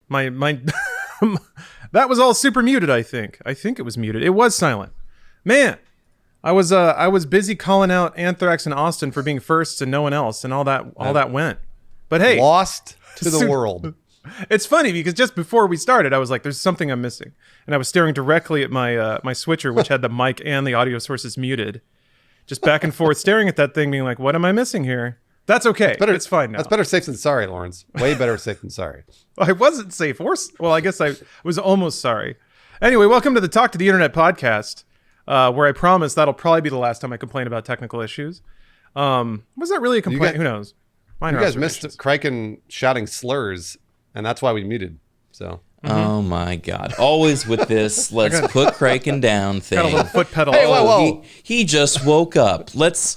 My that was all super muted, I think. I think it was muted. It was silent. Man, I was busy calling out Anthrax and Austin for being first and no one else, and all that went. But hey, lost to the world. It's funny because just before we started, I was like, "There's something I'm missing," and I was staring directly at my switcher, which had the mic and the audio sources muted, just back and forth, staring at that thing, being like, "What am I missing here?" That's okay. It's fine now. That's better safe than sorry, Lawrence. Way better safe than sorry. I wasn't safe. Well, I guess I was almost sorry. Anyway, welcome to the Talk to the Internet podcast, where I promise that'll probably be the last time I complain about technical issues. Was that really a complaint? Who knows? You guys missed Criken shouting slurs, and that's why we muted. So. Oh my God! Always with this. Let's put Criken down thing. Got a little foot pedal. Hey, whoa. He just woke up. Let's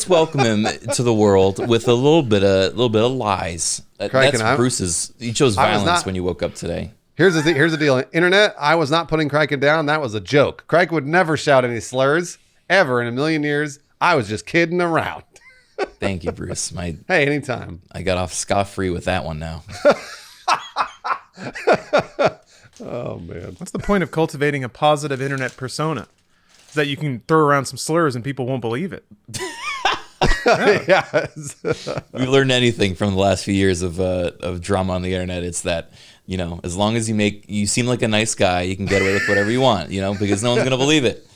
welcome him to the world with a little bit of lies. That's Bruce's. You chose violence when you woke up today. Here's the deal. Internet. I was not putting Criken down. That was a joke. Criken would never shout any slurs ever in a million years. I was just kidding around. Thank you, Bruce. Hey, anytime. I got off scot-free with that one now. Oh man, what's the point of cultivating a positive internet persona? Is that you can throw around some slurs and people won't believe it. Yeah. We learned anything from the last few years of drama on the internet. It's that, as long as you seem like a nice guy, you can get away with whatever you want, because no one's gonna believe it.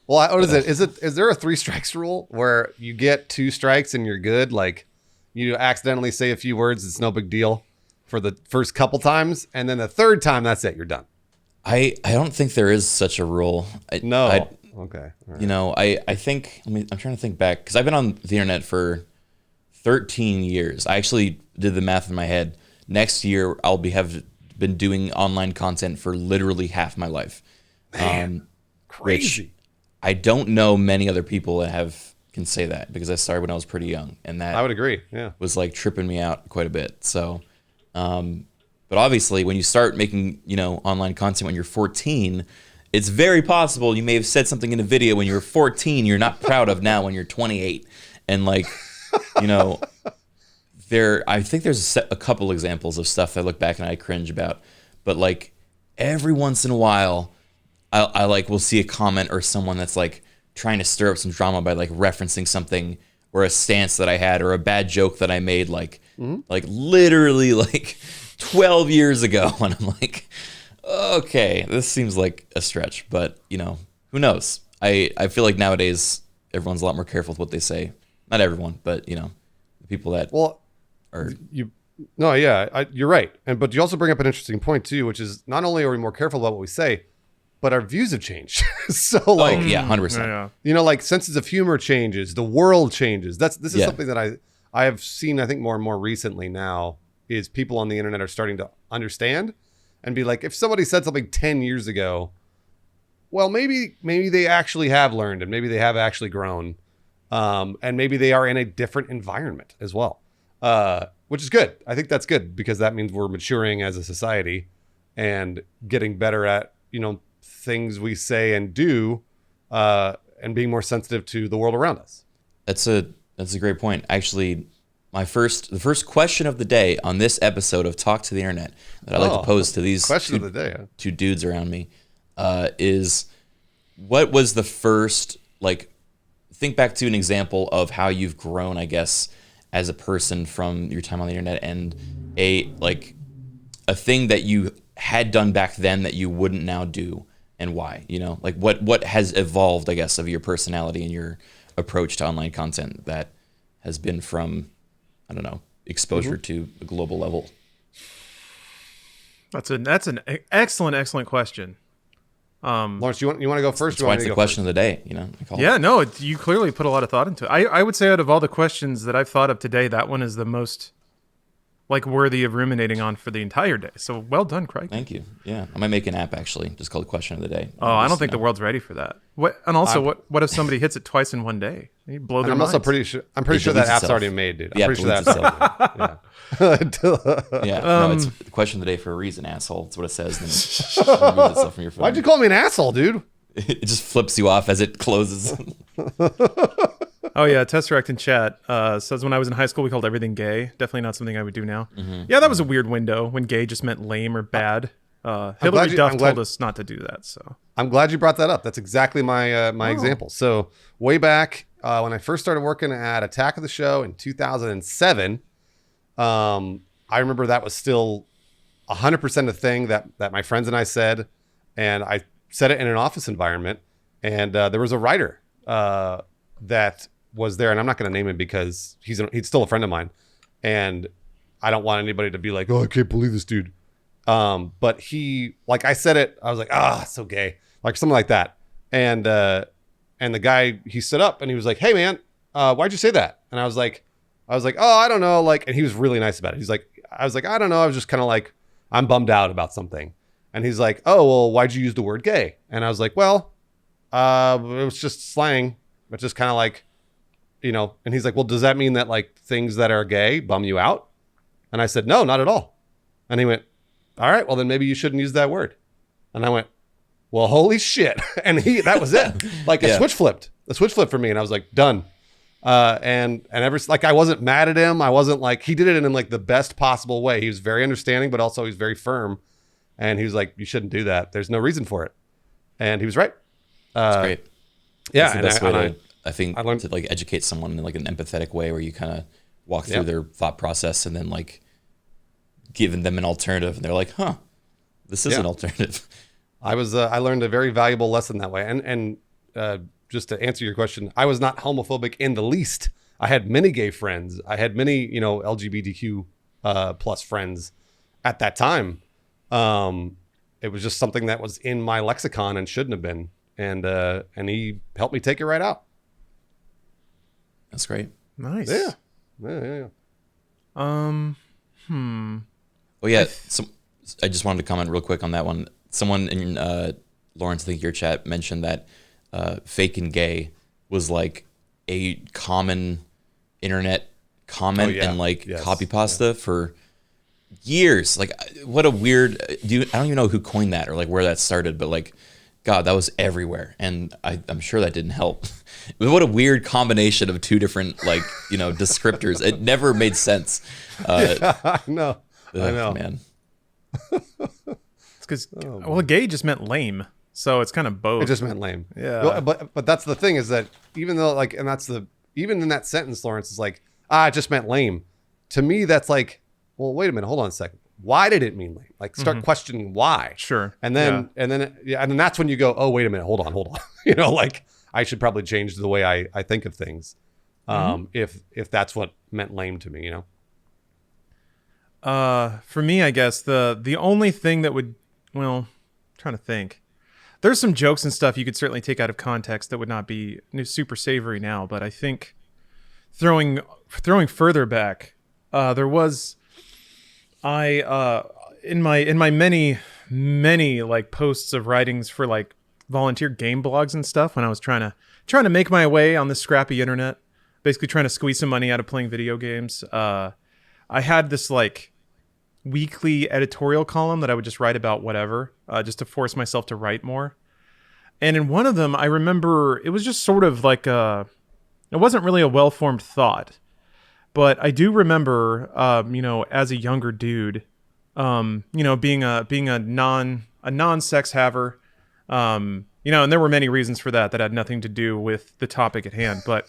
Well, what is it? Is there a 3 strikes rule where you get 2 strikes and you're good? Like you accidentally say a few words, it's no big deal for the first couple times, and then the third time, that's it. You're done. I don't think there is such a rule. Okay. Right. I think. I'm trying to think back because I've been on the internet for 13 years. I actually did the math in my head. Next year, have been doing online content for literally half my life. Man, crazy. Which I don't know many other people that can say that because I started when I was pretty young, and that I would agree. Yeah, was like tripping me out quite a bit. So. But obviously, when you start making, online content when you're 14, it's very possible you may have said something in a video when you were 14 you're not proud of now when you're 28. And I think there's a couple examples of stuff I look back and I cringe about. But every once in a while, I will see a comment or someone that's trying to stir up some drama by referencing something or a stance that I had or a bad joke that I made literally 12 years ago, and I'm like, okay, this seems like a stretch, but who knows? I feel like nowadays everyone's a lot more careful with what they say. Not everyone, but the people that are you're right. But you also bring up an interesting point too, which is not only are we more careful about what we say, but our views have changed. So 100%. Yeah. Senses of humor changes, the world changes. This is something that I have seen, I think, more and more recently now, is people on the internet are starting to understand and be like, if somebody said something 10 years ago, well, maybe they actually have learned and maybe they have actually grown. And maybe they are in a different environment as well, which is good. I think that's good because that means we're maturing as a society and getting better at, things we say and do, and being more sensitive to the world around us. That's a great point. Actually, the first question of the day on this episode of Talk to the Internet that I like to pose to these two dudes around me is, what was the first, think back to an example of how you've grown, I guess, as a person from your time on the internet, and a thing that you had done back then that you wouldn't now do, and why? What has evolved, I guess, of your personality and your approach to online content that has been from, I don't know, exposure to a global level? That's an excellent question. Lawrence, you want to go first? That's why it's the question of the day, You clearly put a lot of thought into it. I would say out of all the questions that I've thought of today, that one is the most worthy of ruminating on for the entire day. So well done, Craig. Thank you. Yeah, I might make an app actually, just called Question of the Day. Oh, I don't think the world's ready for that. What if somebody hits it twice in one day? You blow their minds. I'm also pretty sure that app's already made, dude. I'm pretty sure that's it's the Question of the Day for a reason, asshole. That's what it says. And then it removes itself from your phone. Why'd you call me an asshole, dude? It just flips you off as it closes. Oh yeah, Tesseract in chat says when I was in high school we called everything gay. Definitely not something I would do now. Yeah, that was a weird window when gay just meant lame or bad. Hillary Duff told us not to do that. So I'm glad you brought that up. That's exactly my my example. So way back when I first started working at Attack of the Show in 2007, I remember that was still 100% a thing that my friends and I said, and I said it in an office environment. And there was a writer that was there, and I'm not going to name him because he's still a friend of mine, and I don't want anybody to be like, oh, I can't believe this dude. But he, like, I said it, I was like, so gay, like something like that. And the guy, he stood up and he was like, hey man, why'd you say that? And I was like, oh, I don't know. Like, and he was really nice about it. I was like, I don't know. I was just kind of like, I'm bummed out about something. And he's like, oh, well, why'd you use the word gay? And I was like, well, it was just slang, but just kind of like, and he's like, well, does that mean that like things that are gay bum you out? And I said, no, not at all. And he went, all right, well then maybe you shouldn't use that word. And I went, well, holy shit. And that was it. Like a switch flipped for me. And I was like, done. And like, I wasn't mad at him. I wasn't like, he did it in like the best possible way. He was very understanding, but also he's very firm. And he was like, you shouldn't do that. There's no reason for it. And he was right. That's great. Yeah. That's the best way to, I think, I learned to like educate someone in like an empathetic way where you kind of walk through their thought process and then like giving them an alternative. And they're like, huh, this is an alternative. I learned a very valuable lesson that way. And just to answer your question, I was not homophobic in the least. I had many gay friends. I had many, LGBTQ plus friends at that time. It was just something that was in my lexicon and shouldn't have been. And he helped me take it right out. That's great. Nice. Yeah. Oh yeah. I just wanted to comment real quick on that one. Someone in Lawrence, I think your chat mentioned that fake and gay was like a common internet comment and like copy pasta for years. Like, what a weird. I don't even know who coined that or like where that started, but like, God, that was everywhere, and I'm sure that didn't help. What a weird combination of two different like descriptors. It never made sense. I know, man. It's because gay just meant lame, so it's kind of both. It just meant lame. Yeah. Well, but that's the thing is that even though like, and that's even in that sentence, Lawrence is like, it just meant lame. To me, that's like, well, wait a minute, hold on a second. Why did it mean lame? Like, start questioning why. Sure. And then that's when you go, oh, wait a minute, hold on. Like, I should probably change the way I think of things. If that's what meant lame to me, For me, I guess the only thing that would, I'm trying to think. There's some jokes and stuff you could certainly take out of context that would not be super savory now, but I think throwing further back, there was in my many like posts of writings for like volunteer game blogs and stuff when I was trying to make my way on this scrappy internet, basically trying to squeeze some money out of playing video games. I had this like weekly editorial column that I would just write about whatever, just to force myself to write more. And in one of them, I remember it was just sort of like it wasn't really a well-formed thought, but I do remember, as a younger dude, being a non-sex haver, and there were many reasons for that had nothing to do with the topic at hand. But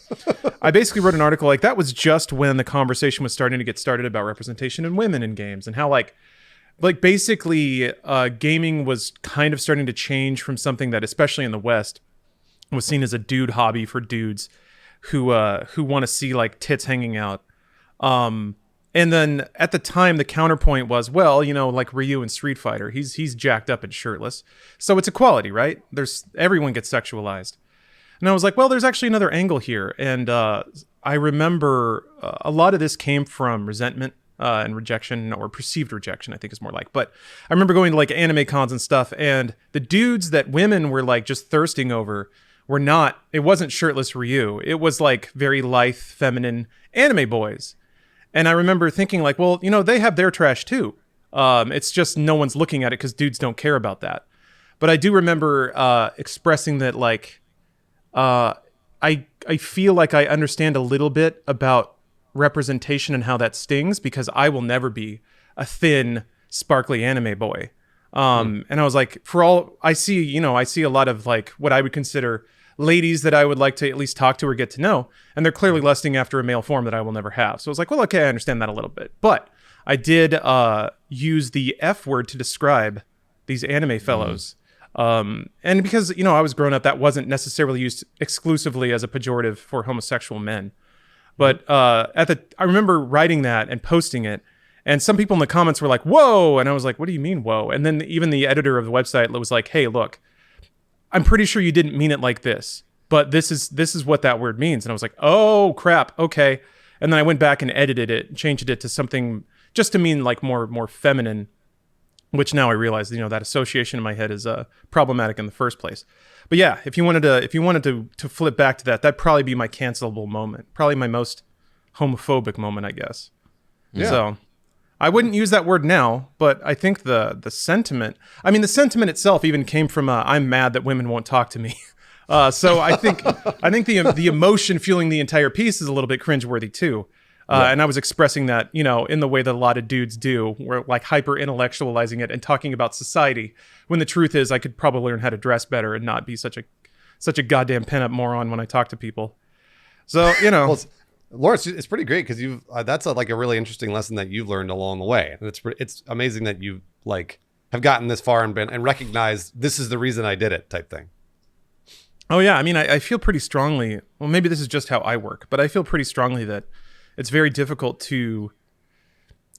I basically wrote an article like that was just when the conversation was starting to get started about representation in women in games and how like basically gaming was kind of starting to change from something that, especially in the West, was seen as a dude hobby for dudes who want to see like tits hanging out. And then at the time, the counterpoint was, like Ryu in Street Fighter, he's jacked up and shirtless. So it's equality, right? Everyone gets sexualized. And I was like, well, there's actually another angle here. And I remember a lot of this came from resentment and rejection, or perceived rejection, I think is more like. But I remember going to like anime cons and stuff, and the dudes that women were like just thirsting over it wasn't shirtless Ryu. It was like very lithe, feminine anime boys. And I remember thinking like, well, they have their trash too. It's just no one's looking at it because dudes don't care about that. But I do remember expressing that like, I I feel like I understand a little bit about representation and how that stings, because I will never be a thin, sparkly anime boy. And I was like, for all I see, I see a lot of like what I would consider ladies that I would like to at least talk to or get to know, and they're clearly lusting after a male form that I will never have. So I was like, well, okay, I understand that a little bit, but I did use the F word to describe these anime fellows. And because, I was grown up, that wasn't necessarily used exclusively as a pejorative for homosexual men. But I remember writing that and posting it, and some people in the comments were like, whoa. And I was like, what do you mean, whoa? And then even the editor of the website was like, hey, look, I'm pretty sure you didn't mean it like this, but this is what that word means. And I was like, oh, crap. Okay. And then I went back and edited it, changed it to something just to mean like more feminine, which now I realize, that association in my head is problematic in the first place. But yeah, if you wanted to flip back to that, that'd probably be my cancelable moment, probably my most homophobic moment, I guess. Yeah. So I wouldn't use that word now, but I think the sentiment itself even came from I'm mad that women won't talk to me. So I think the emotion fueling the entire piece is a little bit cringeworthy too. And I was expressing that, in the way that a lot of dudes do, where like hyper intellectualizing it and talking about society, when the truth is I could probably learn how to dress better and not be such a goddamn pinup moron when I talk to people. So, Well, Lawrence, it's pretty great because you've that's a really interesting lesson that you've learned along the way. And it's amazing that you have gotten this far and recognized this is the reason I did it type thing. Oh yeah, I feel pretty strongly. Well, maybe this is just how I work, but I feel pretty strongly that it's very difficult to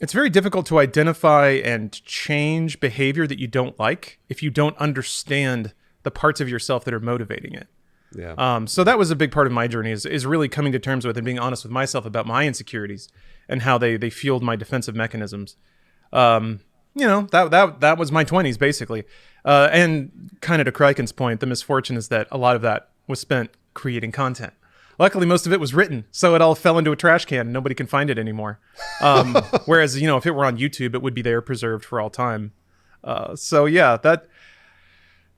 identify and change behavior that you don't like if you don't understand the parts of yourself that are motivating it. Yeah. So that was a big part of my journey is really coming to terms with and being honest with myself about my insecurities and how they fueled my defensive mechanisms. That was my 20s basically. And kind of to Criken's point, the misfortune is that a lot of that was spent creating content. Luckily, most of it was written, so it all fell into a trash can and nobody can find it anymore. Whereas, if it were on YouTube, it would be there preserved for all time. So yeah,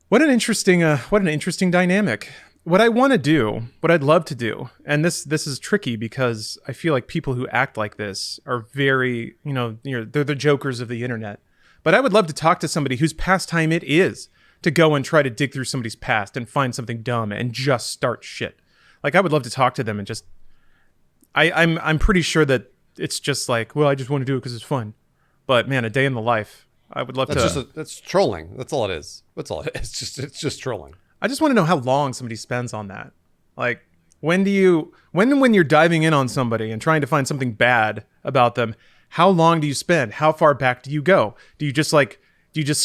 what an interesting dynamic. What I want to do, what I'd love to do, and this is tricky because I feel like people who act like this are very, they're the jokers of the internet. But I would love to talk to somebody whose pastime it is to go and try to dig through somebody's past and find something dumb and just start shit. Like, I would love to talk to them and just, I'm pretty sure that it's just like, well, I just want to do it because it's fun. But man, a day in the life, I would love to. That's trolling. That's all it is. That's all it is. It's just trolling. I just want to know how long somebody spends on that. Like, when you're diving in on somebody and trying to find something bad about them, how long do you spend? How far back do you go? Do you just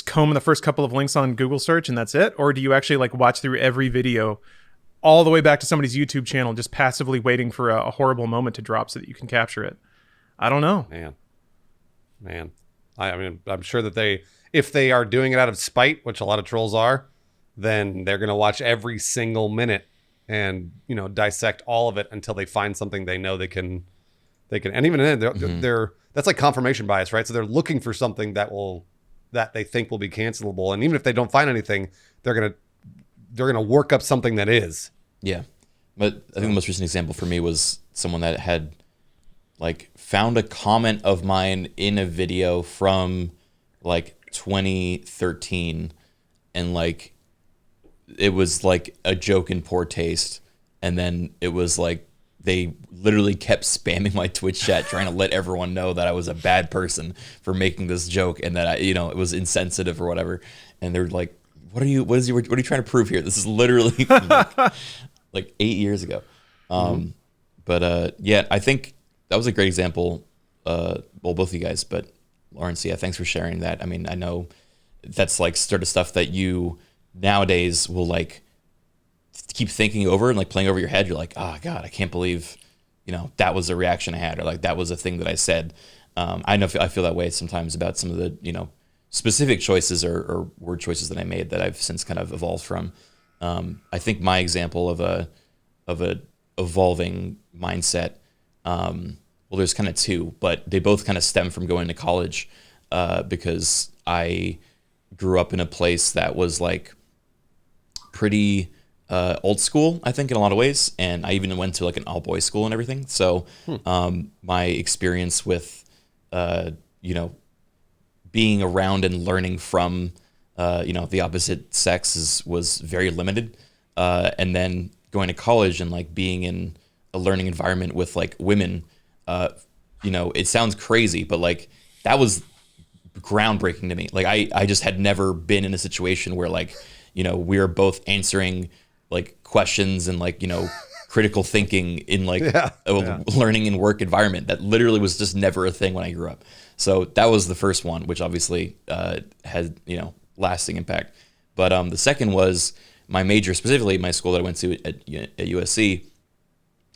comb the first couple of links on Google search and that's it? Or do you actually watch through every video all the way back to somebody's YouTube channel, just passively waiting for a horrible moment to drop so that you can capture it? I don't know. Man. I'm sure that if they are doing it out of spite, which a lot of trolls are, then they're going to watch every single minute and, dissect all of it until they find something they know they can, and even then they're that's like confirmation bias, right? So they're looking for something that they think will be cancelable. And even if they don't find anything, they're going to work up something that is. Yeah. But I think the most recent example for me was someone that had found a comment of mine in a video from 2013 and it was a joke in poor taste. And then it was they literally kept spamming my Twitch chat trying to let everyone know that I was a bad person for making this joke and that it was insensitive or whatever. And they're like, what are you trying to prove here? This is literally from 8 years ago. But yeah, I think that was a great example. Well, both of you guys, but Lawrence, yeah, thanks for sharing that. I know that's sort of stuff that you nowadays will keep thinking over and playing over your head. You're like, oh God, I can't believe, that was a reaction I had, or that was a thing that I said. I feel that way sometimes about some of the, specific choices or word choices that I made that I've since kind of evolved from. I think my example of a evolving mindset, well, there's kind of two, but they both kind of stem from going to college, because I grew up in a place that was pretty old school, I think, in a lot of ways. And I even went to like an all boys school and everything. So my experience with, being around and learning from, the opposite sex was very limited. And then going to college and like being in a learning environment with like women, it sounds crazy, but like that was groundbreaking to me. Like I just had never been in a situation where like, we were both answering like questions and like, critical thinking in like a learning and work environment. That literally was just never a thing when I grew up. So that was the first one, which obviously had, lasting impact. But the second was my major, specifically my school that I went to at USC,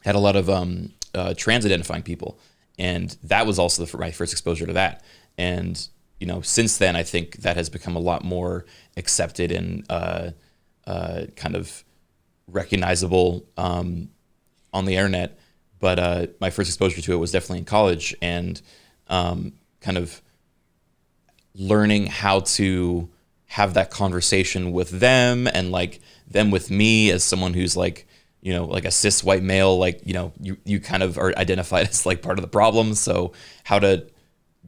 had a lot of trans identifying people. And that was also my first exposure to that. And, since then, I think that has become a lot more accepted and kind of recognizable on the internet. But my first exposure to it was definitely in college, and kind of learning how to have that conversation with them and like them with me as someone who's like, like a cis white male, like, you kind of are identified as like part of the problem. So how to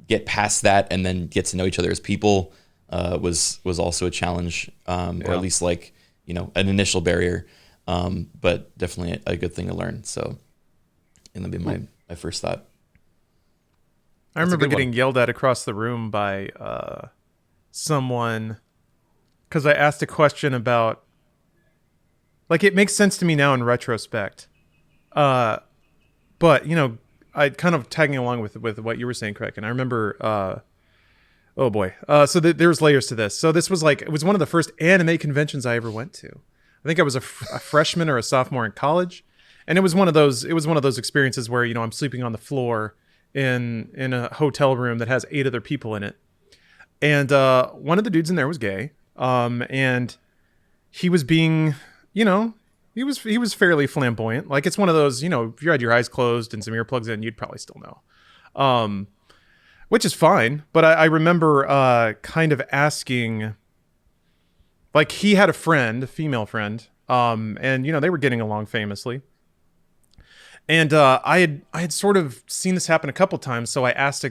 get past that and then get to know each other as people was also a challenge, or at least like, an initial barrier, but definitely a good thing to learn. So, and that'd be my first thought. I remember getting yelled at across the room by someone because I asked a question about, like, it makes sense to me now in retrospect, but I kind of tagging along with what you were saying, Criken. I remember, oh boy, so there's layers to this. So this was like, it was one of the first anime conventions I ever went to. I think I was a freshman or a sophomore in college, and it was one of those experiences where I'm sleeping on the floor in a hotel room that has 8 other people in it, and one of the dudes in there was gay, and he was being, he was fairly flamboyant. Like, it's one of those, if you had your eyes closed and some earplugs in, you'd probably still know, which is fine. But I remember kind of asking, like, he had a female friend, and they were getting along famously. And I had sort of seen this happen a couple times, so I asked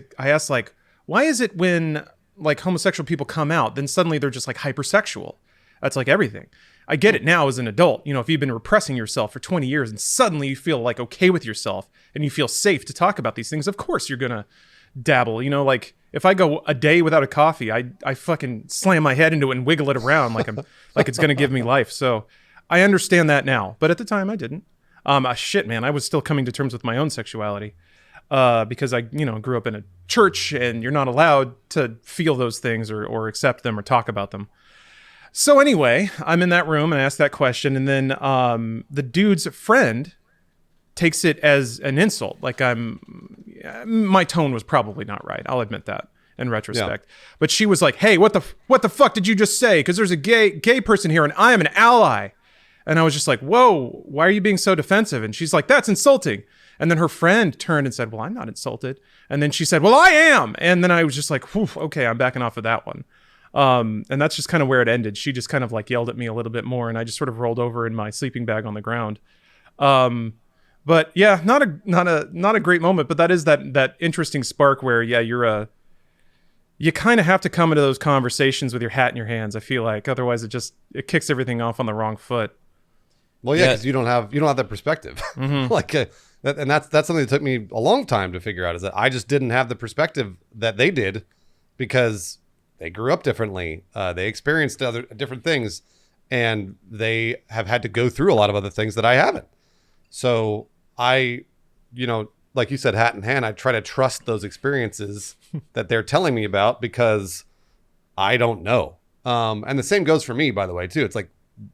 like, why is it when like homosexual people come out, then suddenly they're just like hypersexual? That's like everything. I get it now as an adult. If you've been repressing yourself for 20 years and suddenly you feel like okay with yourself and you feel safe to talk about these things, of course you're gonna dabble. Like if I go a day without a coffee, I fucking slam my head into it and wiggle it around like it's gonna give me life. So I understand that now, but at the time I didn't. Shit, man, I was still coming to terms with my own sexuality because I grew up in a church, and you're not allowed to feel those things or accept them or talk about them. So anyway, I'm in that room and I ask that question, and then the dude's friend takes it as an insult. Like my tone was probably not right. I'll admit that in retrospect. Yeah. But she was like, "Hey, what the fuck did you just say? Because there's a gay person here, and I am an ally." And I was just like, "Whoa, why are you being so defensive?" And she's like, "That's insulting." And then her friend turned and said, "Well, I'm not insulted." And then she said, "Well, I am." And then I was just like, "Whew, okay, I'm backing off of that one." And that's just kind of where it ended. She just kind of like yelled at me a little bit more, and I just sort of rolled over in my sleeping bag on the ground. But yeah, not a great moment, but that is that interesting spark where, yeah, you kind of have to come into those conversations with your hat in your hands. I feel like otherwise it kicks everything off on the wrong foot. Well, yeah, because you don't have that perspective. Mm-hmm. And that's something that took me a long time to figure out, is that I just didn't have the perspective that they did, because they grew up differently. They experienced other different things, and they have had to go through a lot of other things that I haven't. So I, like you said, hat in hand, I try to trust those experiences that they're telling me about, because I don't know. And the same goes for me, by the way, too. It's like,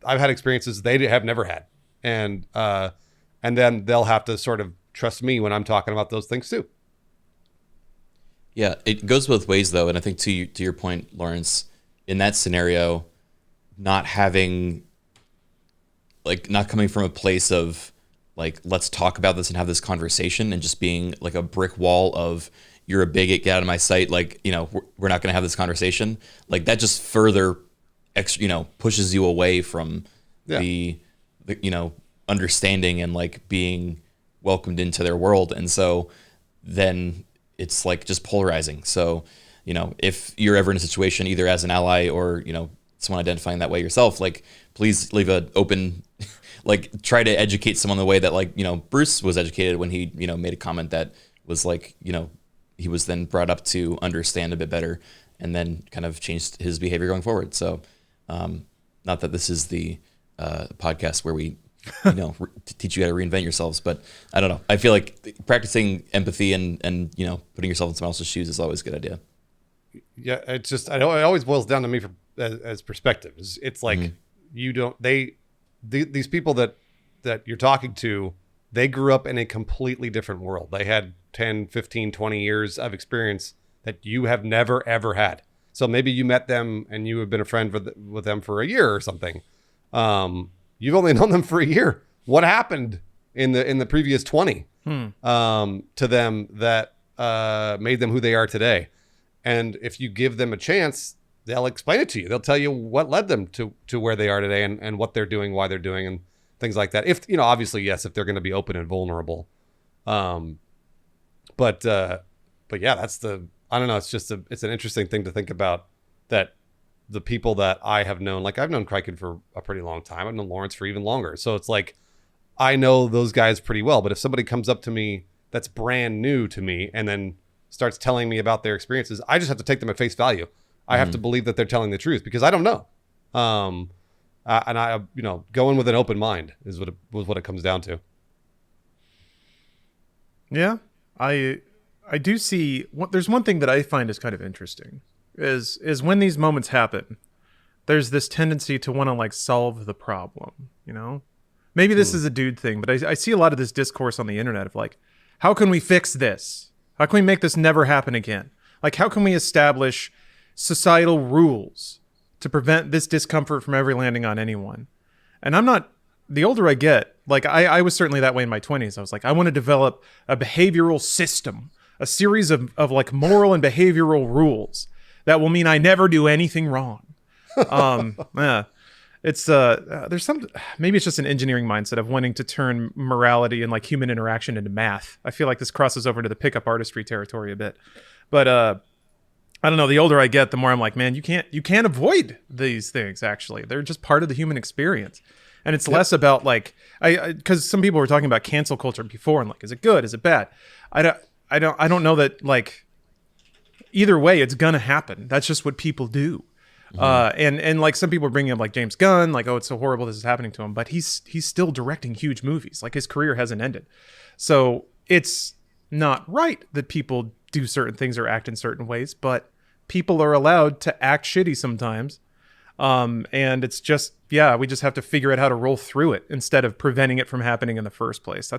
I've had experiences they have never had. And then they'll have to sort of trust me when I'm talking about those things too. Yeah, it goes both ways though. And I think to your point, Lawrence, in that scenario, not coming from a place of like, let's talk about this and have this conversation, and just being like a brick wall of, you're a bigot, get out of my sight. Like, we're not going to have this conversation. Like, that just further pushes you away from the understanding and like being welcomed into their world. And so then it's like just polarizing. So, if you're ever in a situation either as an ally or, someone identifying that way yourself, like please leave an open, like try to educate someone the way that like, Bruce was educated when he, made a comment that was like, he was then brought up to understand a bit better and then kind of changed his behavior going forward. So, not that this is the podcast where we, teach you how to reinvent yourselves, but I don't know. I feel like practicing empathy and putting yourself in someone else's shoes is always a good idea. Yeah, it's just it always boils down to me as perspective. It's like these people that you're talking to, they grew up in a completely different world. They had 10, 15, 20 years of experience that you have never, ever had. So maybe you met them and you have been a friend with them for a year or something. You've only known them for a year. What happened in the previous 20 to them that made them who they are today? And if you give them a chance, they'll explain it to you. They'll tell you what led them to where they are today and what they're doing, why they're doing, and things like that. If obviously, yes, if they're going to be open and vulnerable. But yeah, I don't know. It's just it's an interesting thing to think about, that the people that I have known, like I've known Criken for a pretty long time. I've known Lawrence for even longer. So it's like, I know those guys pretty well, but if somebody comes up to me that's brand new to me and then starts telling me about their experiences, I just have to take them at face value. I have to believe that they're telling the truth because I don't know. And I, go in with an open mind is what it comes down to. Yeah. I do see there's one thing that I find is kind of interesting is when these moments happen, there's this tendency to want to like solve the problem, maybe this is a dude thing, but I see a lot of this discourse on the internet of like, how can we fix this? How can we make this never happen again? Like, how can we establish societal rules to prevent this discomfort from ever landing on anyone? And the older I get, like I was certainly that way in my 20s. I was like, I want to develop a behavioral system, a series of like moral and behavioral rules that will mean I never do anything wrong. Yeah. It's there's maybe it's just an engineering mindset of wanting to turn morality and like human interaction into math. I feel like this crosses over to the pickup artistry territory a bit. But I don't know, the older I get, the more I'm like, man, you can't avoid these things. Actually, they're just part of the human experience. And it's less about like, because some people were talking about cancel culture before and like, is it good? Is it bad? I don't know that like either way it's gonna happen. That's just what people do. And like some people are bringing up like James Gunn, like, oh, it's so horrible this is happening to him, but he's still directing huge movies. Like his career hasn't ended. So it's not right that people do certain things or act in certain ways, but people are allowed to act shitty sometimes. And it's just, we just have to figure out how to roll through it instead of preventing it from happening in the first place.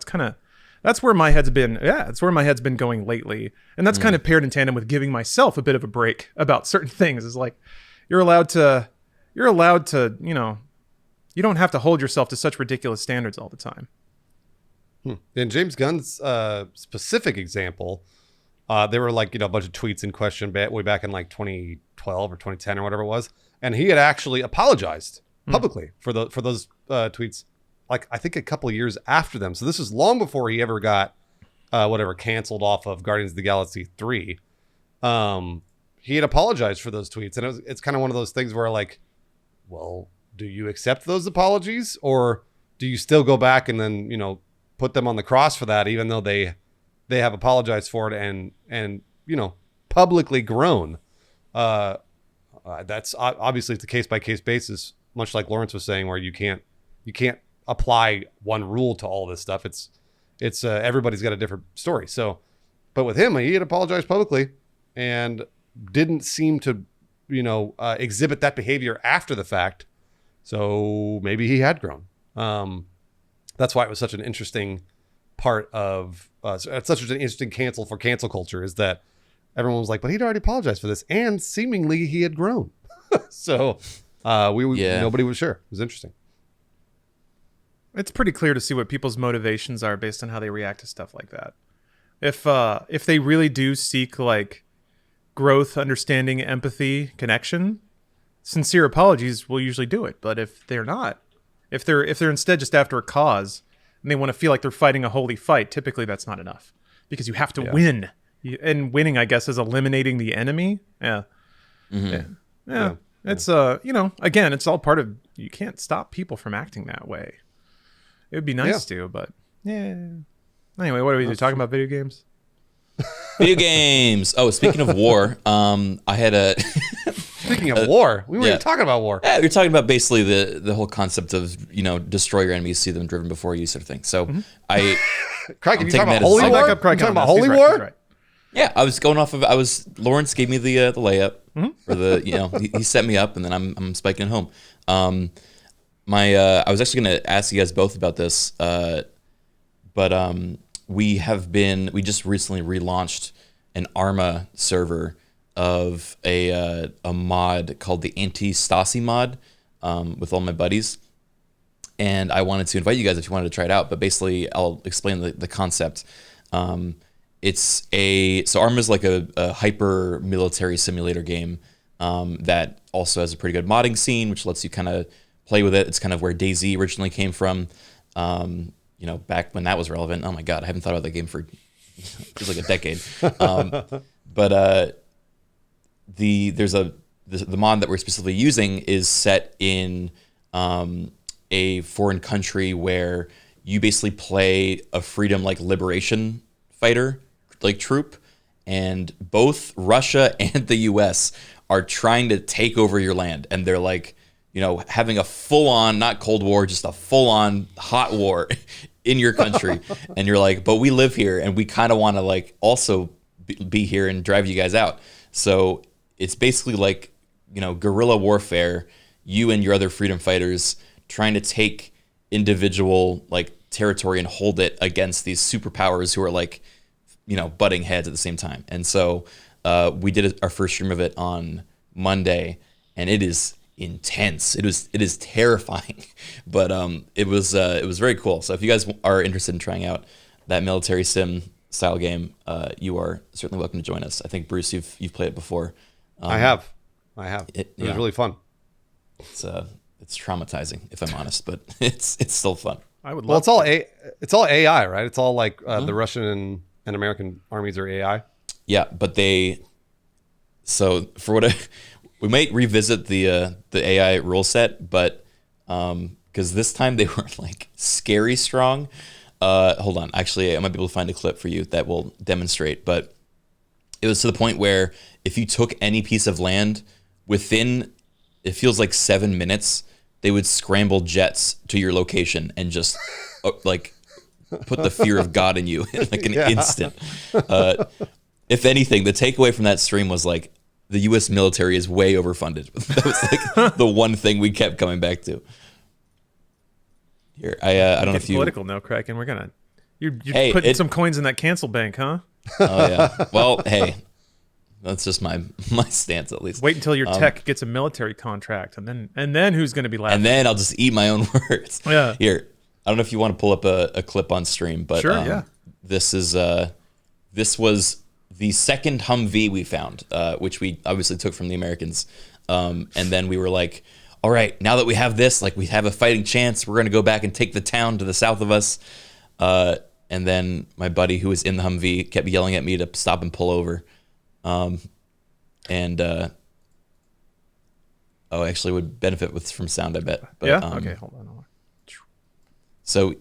That's where my head's been. Yeah, that's where my head's been going lately. And that's kind of paired in tandem with giving myself a bit of a break about certain things. Is like, you're allowed to, you don't have to hold yourself to such ridiculous standards all the time. In James Gunn's specific example, there were like, a bunch of tweets in question way back in like 2012 or 2010 or whatever it was. And he had actually apologized publicly for those tweets, like I think a couple of years after them. So this was long before he ever got canceled off of Guardians of the Galaxy 3. He had apologized for those tweets. And it's kind of one of those things where like, well, do you accept those apologies or do you still go back and then, put them on the cross for that, even though they have apologized for it and publicly grown? That's obviously it's a case by case basis, much like Lawrence was saying, where you can't apply one rule to all this stuff. It's everybody's got a different story. So, but with him, he had apologized publicly and didn't seem to, exhibit that behavior after the fact. So maybe he had grown. That's why it was such an interesting part of it's such an interesting cancel culture, is that everyone was like, but he'd already apologized for this, and seemingly he had grown. So nobody was sure. It was interesting. It's pretty clear to see what people's motivations are based on how they react to stuff like that. If they really do seek like growth, understanding, empathy, connection, sincere apologies will usually do it. But if they're not, If they're instead just after a cause and they want to feel like they're fighting a holy fight, typically that's not enough because you have to win. And winning, I guess, is eliminating the enemy. Yeah. Mm-hmm. Yeah. It's again, it's all part of, you can't stop people from acting that way. It would be nice to, but anyway, what are we talking about? Video games? Video games. Oh, speaking of war, I had a Speaking of war, we were even talking about war. Yeah, we were talking about basically the whole concept of, destroy your enemies, see them driven before you, sort of thing. So Criken, you talking about holy war? You talking about holy war? Right. Yeah, I was going off of, Lawrence gave me the layup for the, he set me up and then I'm spiking it home. I was actually going to ask you guys both about this, but we just recently relaunched an Arma server of a mod called the Anti-Stasi mod with all my buddies. And I wanted to invite you guys if you wanted to try it out, but basically I'll explain the concept. So Arma is like a hyper military simulator game that also has a pretty good modding scene, which lets you kind of play with it. It's kind of where DayZ originally came from. Back when that was relevant. Oh my God, I haven't thought about that game for feels like a decade. But the mod that we're specifically using is set in a foreign country where you basically play a freedom liberation fighter troop, and both Russia and the US are trying to take over your land, and they're having a full-on, not Cold War, just a full-on hot war in your country. And you're like, but we live here and we kind of want to also be here and drive you guys out. So it's basically guerrilla warfare, you and your other freedom fighters trying to take individual territory and hold it against these superpowers who are butting heads at the same time. And so we did our first stream of it on Monday, and it is intense. It is terrifying, but it was very cool. So if you guys are interested in trying out that military sim style game, you are certainly welcome to join us. I think Bruce, you've played it before. I have. It was really fun. It's traumatizing, if I'm honest, but it's still fun. I would love. Well, it's all AI, right? It's all the Russian and American armies are AI. Yeah, but we might revisit the AI rule set, but because this time they were scary strong. Hold on, actually, I might be able to find a clip for you that will demonstrate. But it was to the point where if you took any piece of land within, it feels like 7 minutes, they would scramble jets to your location and just put the fear of God in you in an instant. If anything, the takeaway from that stream was the U.S. military is way overfunded. That was the one thing we kept coming back to. Here, I don't know if you political now, Criken. We're gonna you're putting some coins in that cancel bank, huh? Oh yeah. Well, hey, that's just my stance at least. Wait until your tech gets a military contract, and then who's going to be laughing? And then I'll just eat my own words. Yeah. Here, I don't know if you want to pull up a clip on stream, but sure, yeah. This was the second Humvee we found, which we obviously took from the Americans. And then we were like, all right, now that we have this, we have a fighting chance, we're going to go back and take the town to the south of us. And then my buddy who was in the Humvee kept yelling at me to stop and pull over. Actually would benefit from sound, I bet. But, yeah? Okay, hold on. So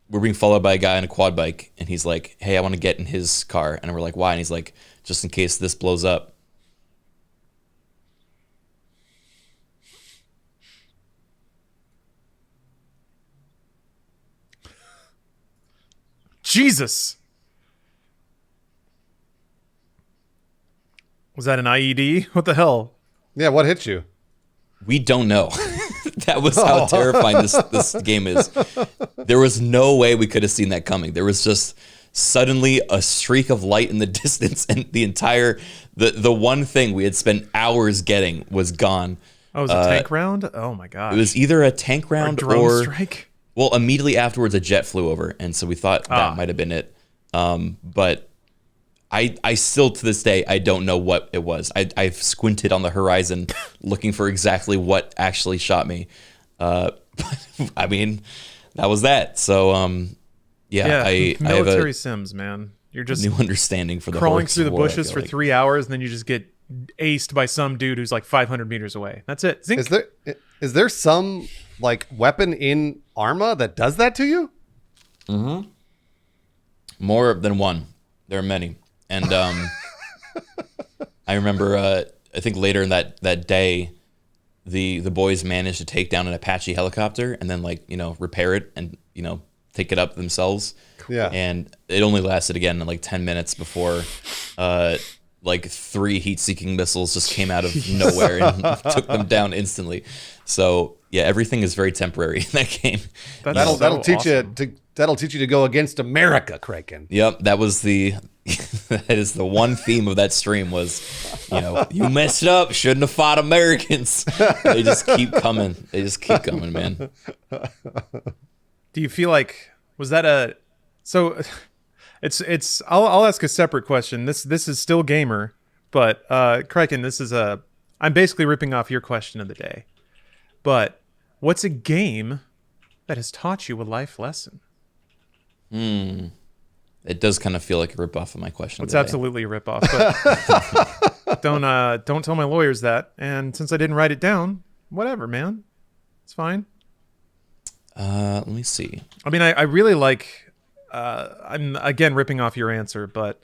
we're being followed by a guy on a quad bike, and he's like, hey, I want to get in his car. And we're like, why? And he's like, just in case this blows up. Jesus. Was that an IED? What the hell? Yeah, what hit you? We don't know. That was how terrifying this game is. There was no way we could have seen that coming. There was just suddenly a streak of light in the distance, and the one thing we had spent hours getting was gone. Oh, it was a tank round? Oh my god. It was either a tank round or drone strike. Well, immediately afterwards a jet flew over, and so we thought that might have been it. But I still, to this day, I don't know what it was. I've squinted on the horizon looking for exactly what actually shot me. I mean, that was that. So, I have military Sims, man. You're just new understanding for the crawling through the bushes for 3 hours, and then you just get aced by some dude who's like 500 meters away. That's it. Zink. Is there some like weapon in Arma that does that to you? Mm-hmm. More than one. There are many, and I remember. I think later in that day, the boys managed to take down an Apache helicopter and then repair it and take it up themselves. Yeah. And it only lasted again like 10 minutes before 3 heat-seeking missiles just came out of nowhere and took them down instantly. So yeah, everything is very temporary in that game. That'll teach you to go against America, Criken. Yep, that is the one theme of that stream was, you messed up, shouldn't have fought Americans. They just keep coming. Man. Do you feel like I'll ask a separate question. This is still gamer, but Criken, I'm basically ripping off your question of the day. But what's a game that has taught you a life lesson? It does kind of feel like a ripoff of my question. It's absolutely a ripoff, but don't tell my lawyers that. And since I didn't write it down, whatever, man, it's fine. Let me see. I mean, I really like. I'm again ripping off your answer, but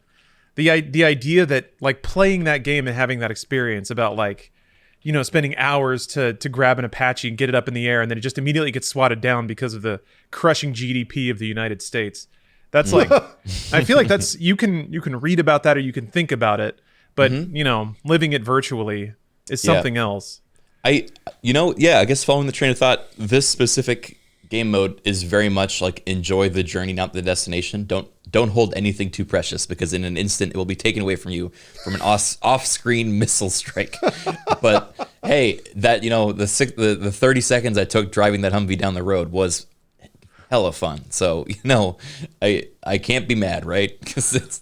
the idea that like playing that game and having that experience about spending hours to grab an Apache and get it up in the air, and then it just immediately gets swatted down because of the crushing GDP of the United States. That's like, I feel like that's you can read about that or you can think about it, but living it virtually is something else. I guess following the train of thought, this specific game mode is very much like enjoy the journey, not the destination. Don't hold anything too precious, because in an instant it will be taken away from you from an off-screen missile strike. But hey, that the 30 seconds I took driving that Humvee down the road was hella fun. So I can't be mad, right? Because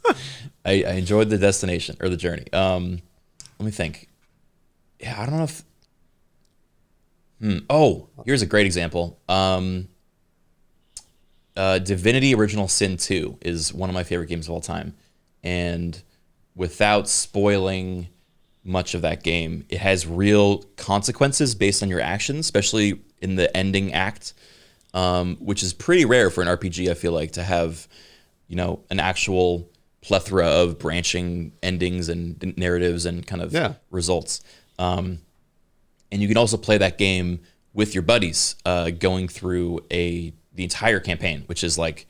I enjoyed the destination or the journey. Let me think. Yeah, I don't know if. Here's a great example. Divinity Original Sin 2 is one of my favorite games of all time. And without spoiling much of that game, it has real consequences based on your actions, especially in the ending act, which is pretty rare for an RPG, I feel like, to have, an actual plethora of branching endings and narratives and kind of results. And you can also play that game with your buddies, going through the entire campaign, which is like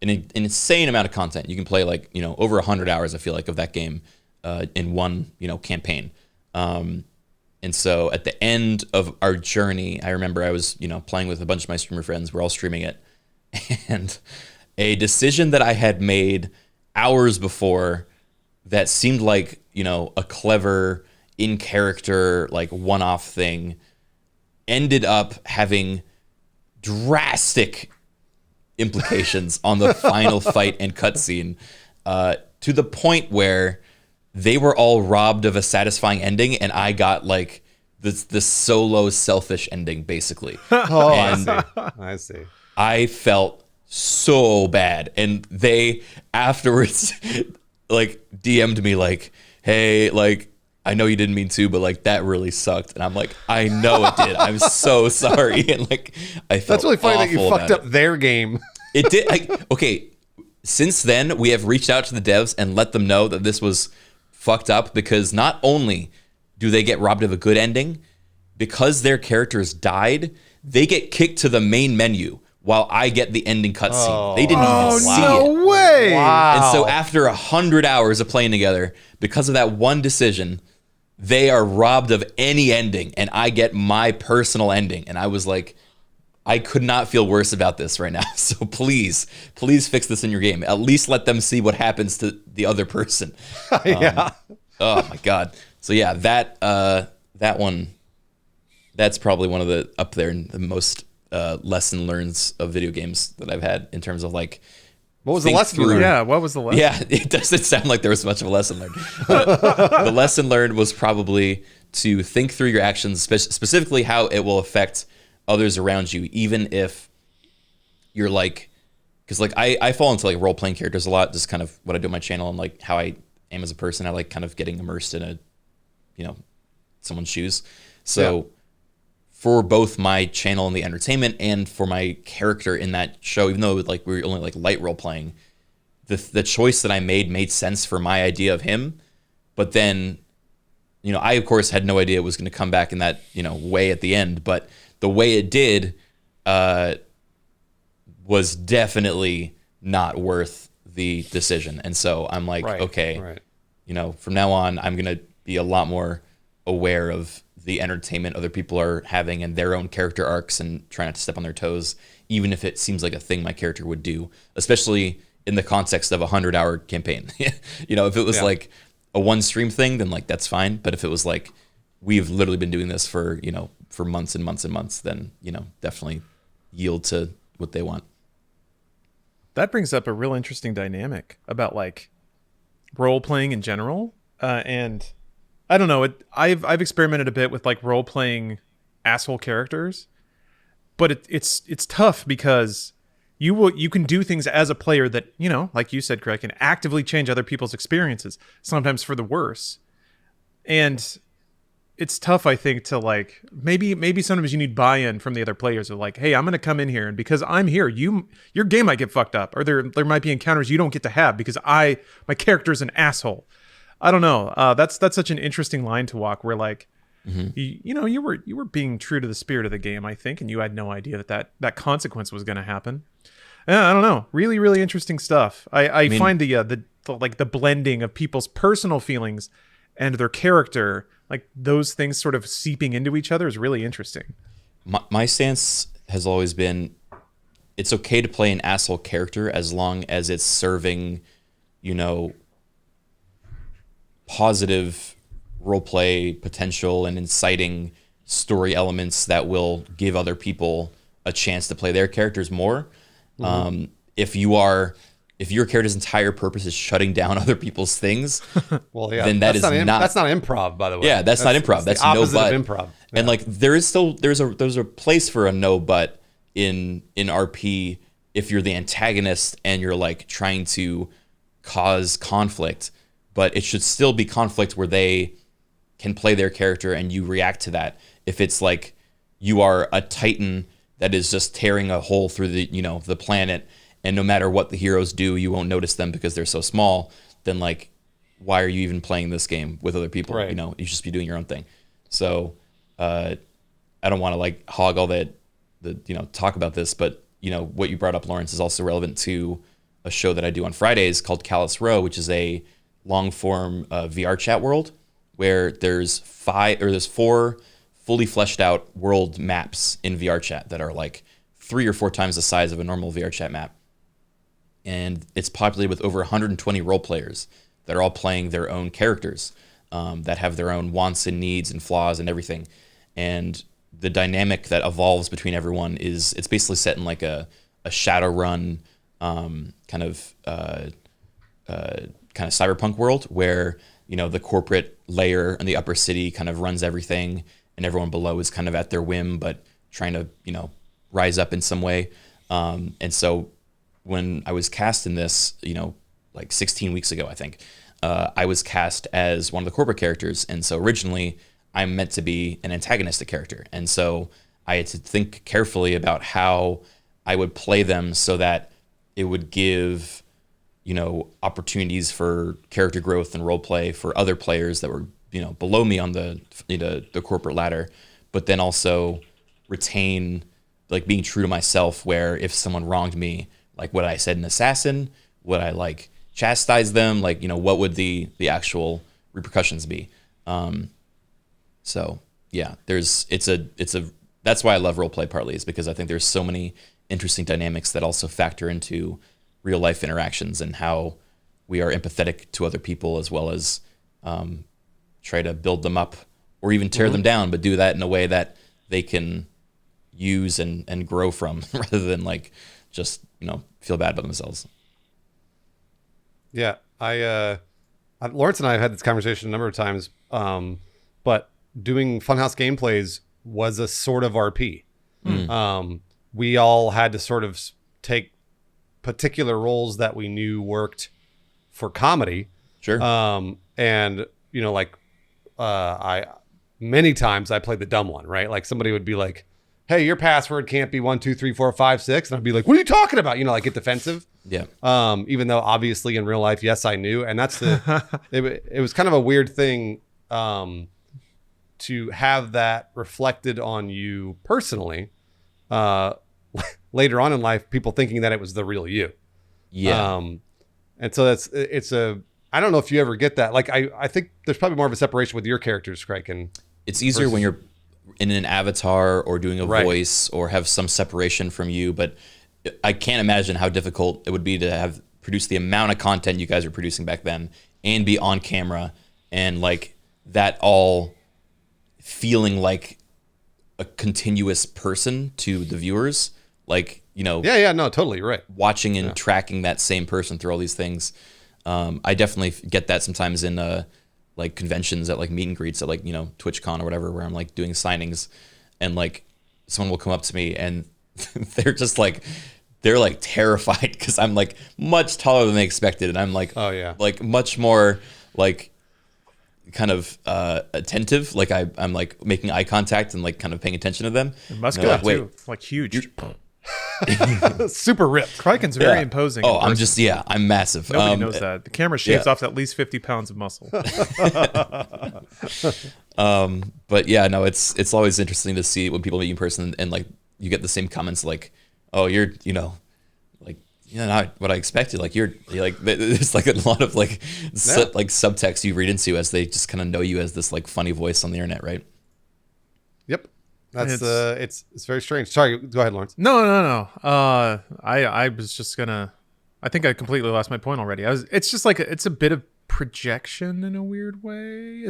an insane amount of content. You can play over 100 hours, I feel like, of that game in one campaign. And so at the end of our journey, I remember I was playing with a bunch of my streamer friends. We're all streaming it, and a decision that I had made hours before that seemed like a clever in character, like one-off thing, ended up having drastic implications on the final fight and cutscene, to the point where they were all robbed of a satisfying ending, and I got like this solo selfish ending, basically. And I see. I felt so bad, and they afterwards like DM'd me like, "Hey, like, I know you didn't mean to, but like that really sucked." And I'm like, "I know it did. I'm so sorry." And like, I felt that's really funny that you fucked up it. Their game. It did. Okay, since then we have reached out to the devs and let them know that this was fucked up, because not only do they get robbed of a good ending, because their characters died, they get kicked to the main menu while I get the ending cutscene. They didn't even see it. No way! Wow. And so after 100 hours of playing together, because of that one decision, they are robbed of any ending, and I get my personal ending. And I was like, I could not feel worse about this right now. So please fix this in your game. At least let them see what happens to the other person. Yeah. Oh my God. So yeah, that one, that's probably one of the up there in the most lesson learns of video games that I've had, in terms of like, what was the lesson you learned? Yeah, what was the lesson? Yeah, it doesn't sound like there was much of a lesson learned. The lesson learned was probably to think through your actions, specifically how it will affect others around you, even if you're like, because like I fall into like role playing characters a lot, just kind of what I do on my channel and like how I am as a person. I like kind of getting immersed in a, someone's shoes. So for both my channel and the entertainment and for my character in that show, even though like we were only like light role playing, the choice that I made sense for my idea of him. But then, I of course had no idea it was going to come back in that, way at the end, but the way it did, was definitely not worth the decision. And so I'm like, okay, from now on, I'm going to be a lot more aware of the entertainment other people are having and their own character arcs and try not to step on their toes, even if it seems like a thing my character would do, especially in the context of a 100-hour campaign. If it was like a one stream thing, then like, that's fine. But if it was like, we've literally been doing this for, for months and months and months, then, definitely yield to what they want. That brings up a real interesting dynamic about like role playing in general. And I don't know, I've experimented a bit with like role playing asshole characters, but it's tough because you can do things as a player that, like you said, Craig, can actively change other people's experiences, sometimes for the worse. And it's tough, I think, to like maybe sometimes you need buy-in from the other players of like, hey, I'm going to come in here, and because I'm here, your game might get fucked up, or there might be encounters you don't get to have because my character's an asshole. I don't know. That's such an interesting line to walk where like, you were being true to the spirit of the game, I think, and you had no idea that consequence was going to happen. I don't know. Really, really interesting stuff. I mean, find the blending of people's personal feelings and their character, like those things sort of seeping into each other, is really interesting. My stance has always been, it's okay to play an asshole character as long as it's serving, positive roleplay potential and inciting story elements that will give other people a chance to play their characters more. Mm-hmm. If your character's entire purpose is shutting down other people's things, then that's not improv, by the way. Yeah, that's not improv. That's the opposite no but. Of improv. Yeah. And like there's a place for a no but in RP if you're the antagonist and you're like trying to cause conflict, but it should still be conflict where they can play their character and you react to that. If it's like you are a titan that is just tearing a hole through the planet, and no matter what the heroes do, you won't notice them because they're so small, then like, why are you even playing this game with other people? Right. You should just be doing your own thing. So I don't want to like hog all the talk about this, but what you brought up, Lawrence, is also relevant to a show that I do on Fridays called Callous Row, which is a long form VR chat world where there's 4 fully fleshed out world maps in VR chat that are like 3 or 4 times the size of a normal VR chat map. And it's populated with over 120 role players that are all playing their own characters that have their own wants and needs and flaws and everything. And the dynamic that evolves between everyone it's basically set in like a Shadowrun kind of cyberpunk world where, the corporate layer in the upper city kind of runs everything and everyone below is kind of at their whim, but trying to, rise up in some way. And so when I was cast in this, like 16 weeks ago, I think, I was cast as one of the corporate characters. And so originally I'm meant to be an antagonistic character. And so I had to think carefully about how I would play them so that it would give, opportunities for character growth and role play for other players that were, below me on the corporate ladder, but then also retain like being true to myself, where if someone wronged me, like would I said an assassin? Would I like chastise them? Like, what would the actual repercussions be? So yeah, that's why I love roleplay partly, is because I think there's so many interesting dynamics that also factor into real life interactions and how we are empathetic to other people, as well as try to build them up or even tear them down, but do that in a way that they can use and grow from rather than like just, feel bad about themselves. Yeah. Lawrence and I have had this conversation a number of times, but doing Funhouse gameplays was a sort of RP. We all had to sort of take particular roles that we knew worked for comedy. Sure. And you know, like many times I played the dumb one, right? Like somebody would be like, "Hey, your password can't be 1 2 3 4 5 6," and I'd be like, "What are you talking about?" You know, like get defensive. Yeah. Even though obviously in real life, yes, I knew, and that's it was kind of a weird thing to have that reflected on you personally. Later on in life, people thinking that it was the real you. Yeah. And so I don't know if you ever get that. Like, I think there's probably more of a separation with your characters, Criken. It's easier when you're in an avatar or doing a voice or have some separation from you, but I can't imagine how difficult it would be to have produced the amount of content you guys were producing back then and be on camera and like that all feeling like a continuous person to the viewers. Like, you know, no, totally, you're right. Watching and tracking that same person through all these things. I definitely get that sometimes in like conventions at like meet and greets at like, you know, TwitchCon or whatever, where I'm like doing signings and like someone will come up to me and they're like terrified because I'm like much taller than they expected. And I'm like, oh yeah, like much more like kind of attentive. Like I'm like making eye contact and like kind of paying attention to them. And muscular too, like huge. Super ripped. Criken's very imposing. Oh, I'm massive. Nobody knows that. The camera shaves off at least 50 pounds of muscle. But yeah, no, it's always interesting to see when people meet you in person and like you get the same comments like, oh, you're, you know, like, you know, not what I expected. Like you're like, there's like a lot of like like subtext you read into as they just kind of know you as this like funny voice on the internet, right? Yep. That's it's very strange. Sorry, go ahead, Lawrence. No. I was just gonna. I think I completely lost my point already. It's just like it's a bit of projection in a weird way.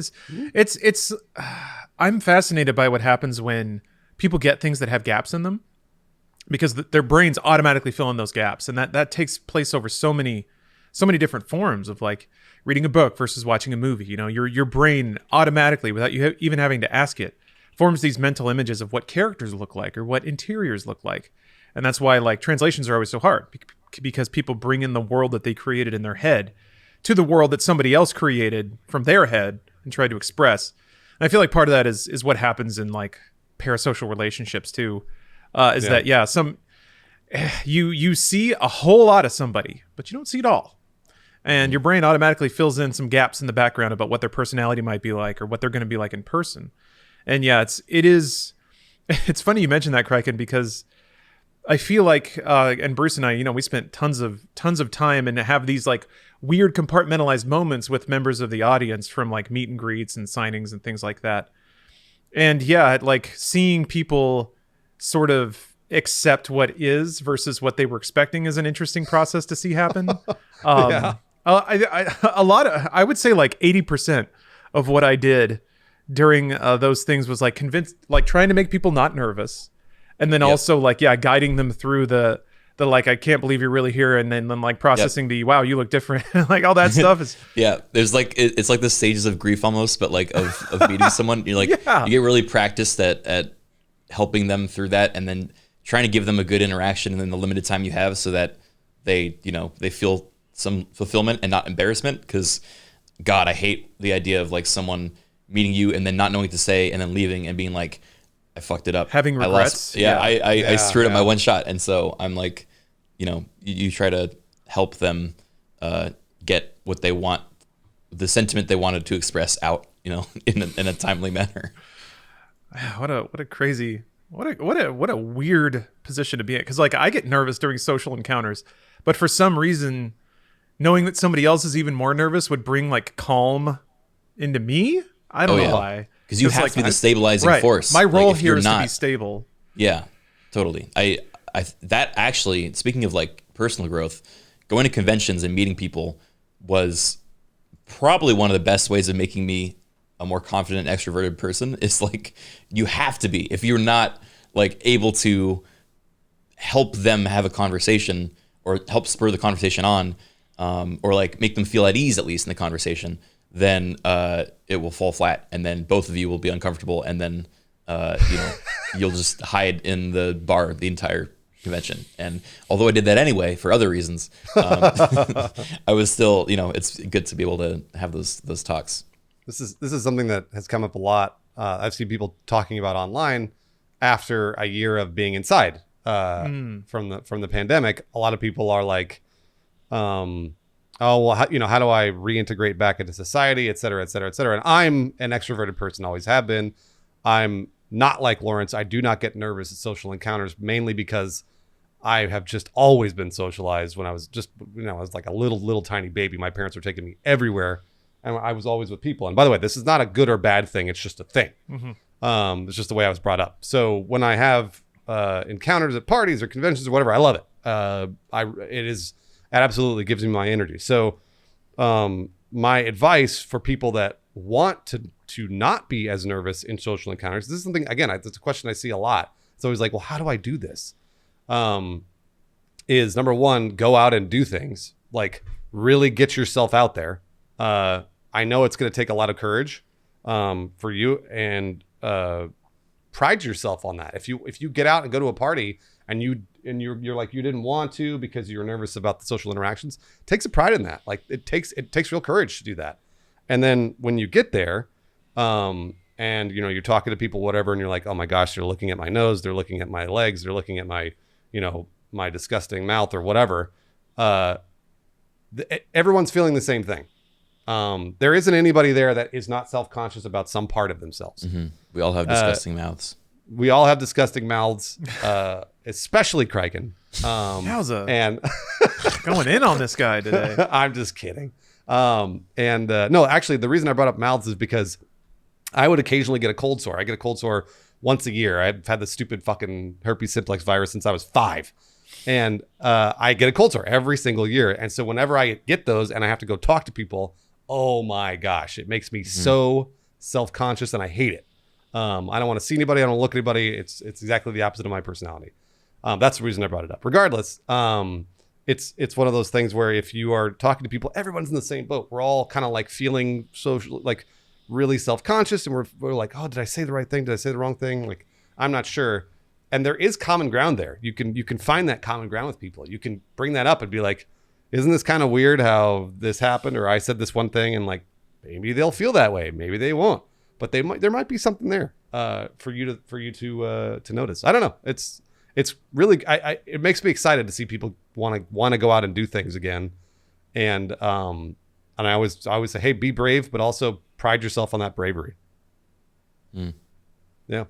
It's. I'm fascinated by what happens when people get things that have gaps in them, because their brains automatically fill in those gaps, and that takes place over so many different forms of like reading a book versus watching a movie. You know, your brain automatically, without you even having to ask it, forms these mental images of what characters look like or what interiors look like. And that's why like translations are always so hard, because people bring in the world that they created in their head to the world that somebody else created from their head and try to express. And I feel like part of that is what happens in like parasocial relationships too, that some you see a whole lot of somebody, but you don't see it all. And your brain automatically fills in some gaps in the background about what their personality might be like or what they're going to be like in person. And yeah, it's funny you mentioned that, Criken, because I feel like and Bruce and I, you know, we spent tons of time and have these like weird compartmentalized moments with members of the audience from like meet and greets and signings and things like that. And yeah, like seeing people sort of accept what is versus what they were expecting is an interesting process to see happen. I would say like 80% of what I did during those things was like trying to make people not nervous, and then also like guiding them through the like, I can't believe you're really here, and then like processing the wow, you look different, like all that stuff is there's like it's like the stages of grief almost, but like of meeting someone. You're like you get really practiced at helping them through that, and then trying to give them a good interaction in the limited time you have, so that they feel some fulfillment and not embarrassment. Because God, I hate the idea of like someone meeting you and then not knowing what to say and then leaving and being like, I fucked it up. Having regrets. I screwed up my one shot. And so I'm like, you know, you try to help them get what they want, the sentiment they wanted to express out, you know, in a timely manner. What a crazy, what a weird position to be in. Because like I get nervous during social encounters, but for some reason, knowing that somebody else is even more nervous would bring like calm into me. I don't know why. Because you have to be the stabilizing force. My role here is to be stable. Yeah, totally. I that actually, speaking of like personal growth, going to conventions and meeting people was probably one of the best ways of making me a more confident, extroverted person. It's like you have to be. If you're not like able to help them have a conversation or help spur the conversation on, or like make them feel at ease at least in the conversation, then it will fall flat, and then both of you will be uncomfortable, and then You'll just hide in the bar the entire convention. And although I did that anyway for other reasons, I was still, it's good to be able to have those talks. This is something that has come up a lot. I've seen people talking about online after a year of being inside from the pandemic. A lot of people are like, how do I reintegrate back into society, et cetera, et cetera, et cetera. And I'm an extroverted person, always have been. I'm not like Lawrence. I do not get nervous at social encounters, mainly because I have just always been socialized. When I was I was like a little tiny baby. My parents were taking me everywhere, and I was always with people. And by the way, this is not a good or bad thing. It's just a thing. Mm-hmm. It's just the way I was brought up. So when I have encounters at parties or conventions or whatever, I love it. It absolutely gives me my energy. So my advice for people that want to not be as nervous in social encounters, this is something, again, it's a question I see a lot. It's always like, well, how do I do this? Is number one, go out and do things, like really get yourself out there. I know it's going to take a lot of courage for you, and pride yourself on that. If you get out and go to a party and you're like, you didn't want to because you're nervous about the social interactions, take some pride in that. Like it takes real courage to do that. And then when you get there, and you're talking to people, whatever, and you're like, oh my gosh, they're looking at my nose, they're looking at my legs, they're looking at my, my disgusting mouth or whatever. Everyone's feeling the same thing. There isn't anybody there that is not self-conscious about some part of themselves. Mm-hmm. We all have disgusting mouths. We all have disgusting mouths, especially Criken. And going in on this guy today. I'm just kidding. No, actually, the reason I brought up mouths is because I would occasionally get a cold sore. I get a cold sore once a year. I've had the stupid fucking herpes simplex virus since I was 5. And I get a cold sore every single year. And so whenever I get those and I have to go talk to people, oh my gosh, it makes me so self-conscious, and I hate it. I don't want to see anybody. I don't look at anybody. It's exactly the opposite of my personality. That's the reason I brought it up. Regardless, it's one of those things where if you are talking to people, everyone's in the same boat. We're all kind of like feeling social, like really self-conscious, and we're like, oh, did I say the right thing? Did I say the wrong thing? Like, I'm not sure. And there is common ground there. You can find that common ground with people. You can bring that up and be like, isn't this kind of weird how this happened? Or I said this one thing, and like, maybe they'll feel that way. Maybe they won't, but there might be something there for you to notice. I don't know. It's really, it makes me excited to see people want to go out and do things again. And I always say, hey, be brave, but also pride yourself on that bravery. Yeah.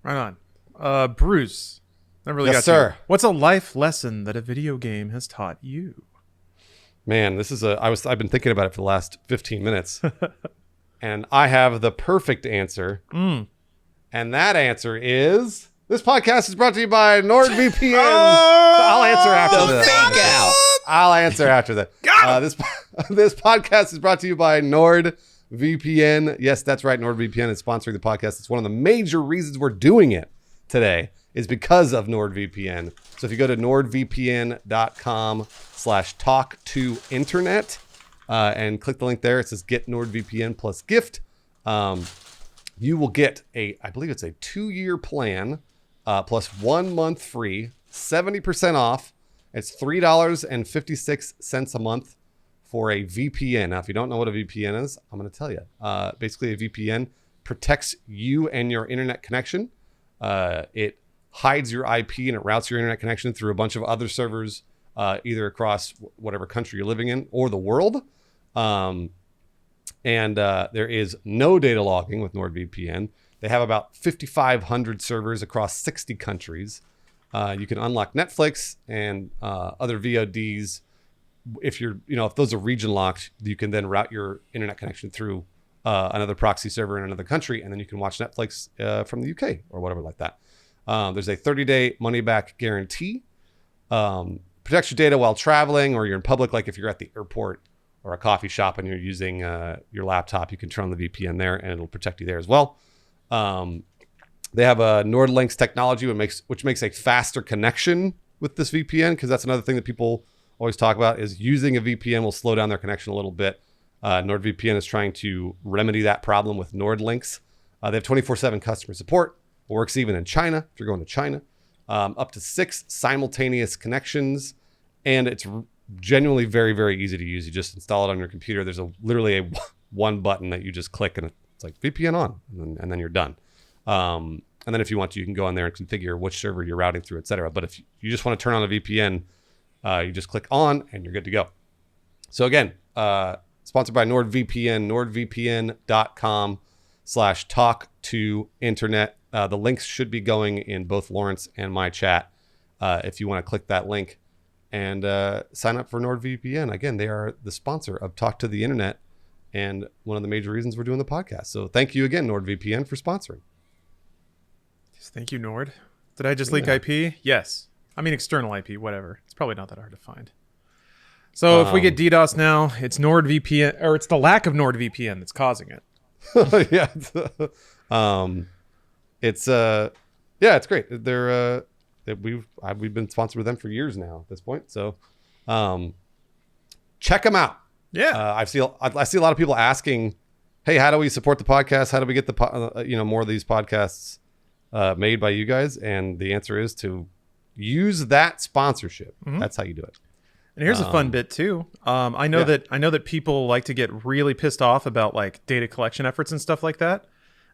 Right on. Bruce, that really got sir. You. What's a life lesson that a video game has taught you? Man, this is I've been thinking about it for the last 15 minutes. And I have the perfect answer. And that answer is, this podcast is brought to you by NordVPN. I'll answer after that. I'll answer after that. This podcast is brought to you by NordVPN. Yes, that's right. NordVPN is sponsoring the podcast. It's one of the major reasons we're doing it today is because of NordVPN. So if you go to nordvpn.com/talk2internet and click the link there, it says get NordVPN plus gift. You will get I believe it's a 2-year plan plus 1 month free, 70% off. It's $3.56 a month for a VPN. Now, if you don't know what a VPN is, I'm going to tell you. Basically, a VPN protects you and your internet connection. It hides your IP and it routes your internet connection through a bunch of other servers, either across whatever country you're living in or the world. And there is no data logging with NordVPN. They have about 5,500 servers across 60 countries. You can unlock Netflix and other VODs. If those are region locked, you can then route your internet connection through another proxy server in another country, and then you can watch Netflix from the UK or whatever like that. There's a 30-day money-back guarantee. Protects your data while traveling, or you're in public, like if you're at the airport or a coffee shop and you're using your laptop, you can turn on the VPN there, and it'll protect you there as well. They have a NordLynx technology, which makes a faster connection with this VPN, because that's another thing that people always talk about, is using a VPN will slow down their connection a little bit. NordVPN is trying to remedy that problem with NordLynx. They have 24/7 customer support. Works even in China if you're going to China. Up to 6 simultaneous connections, and it's genuinely very, very easy to use. You just install it on your computer. There's literally a one button that you just click, and it's like VPN on, and then you're done. And then if you want to, you can go in there and configure which server you're routing through, etc. But if you just want to turn on a VPN, you just click on, and you're good to go. So again, sponsored by NordVPN, nordvpn.com/talk2internet. The links should be going in both Lawrence and my chat if you want to click that link and sign up for NordVPN. Again, they are the sponsor of Talk to the Internet and one of the major reasons we're doing the podcast. So thank you again, NordVPN, for sponsoring. Yes, thank you, Nord. Did I just leak IP? Yes. I mean, external IP, whatever. It's probably not that hard to find. So if we get DDoS now, it's NordVPN, or it's the lack of NordVPN that's causing it. Yeah. It's great. We've been sponsored with them for years now at this point. So, check them out. Yeah. I see a lot of people asking, "Hey, how do we support the podcast? How do we get the more of these podcasts made by you guys?" And the answer is to use that sponsorship. Mm-hmm. That's how you do it. And here's a fun bit too. I know that people like to get really pissed off about like data collection efforts and stuff like that.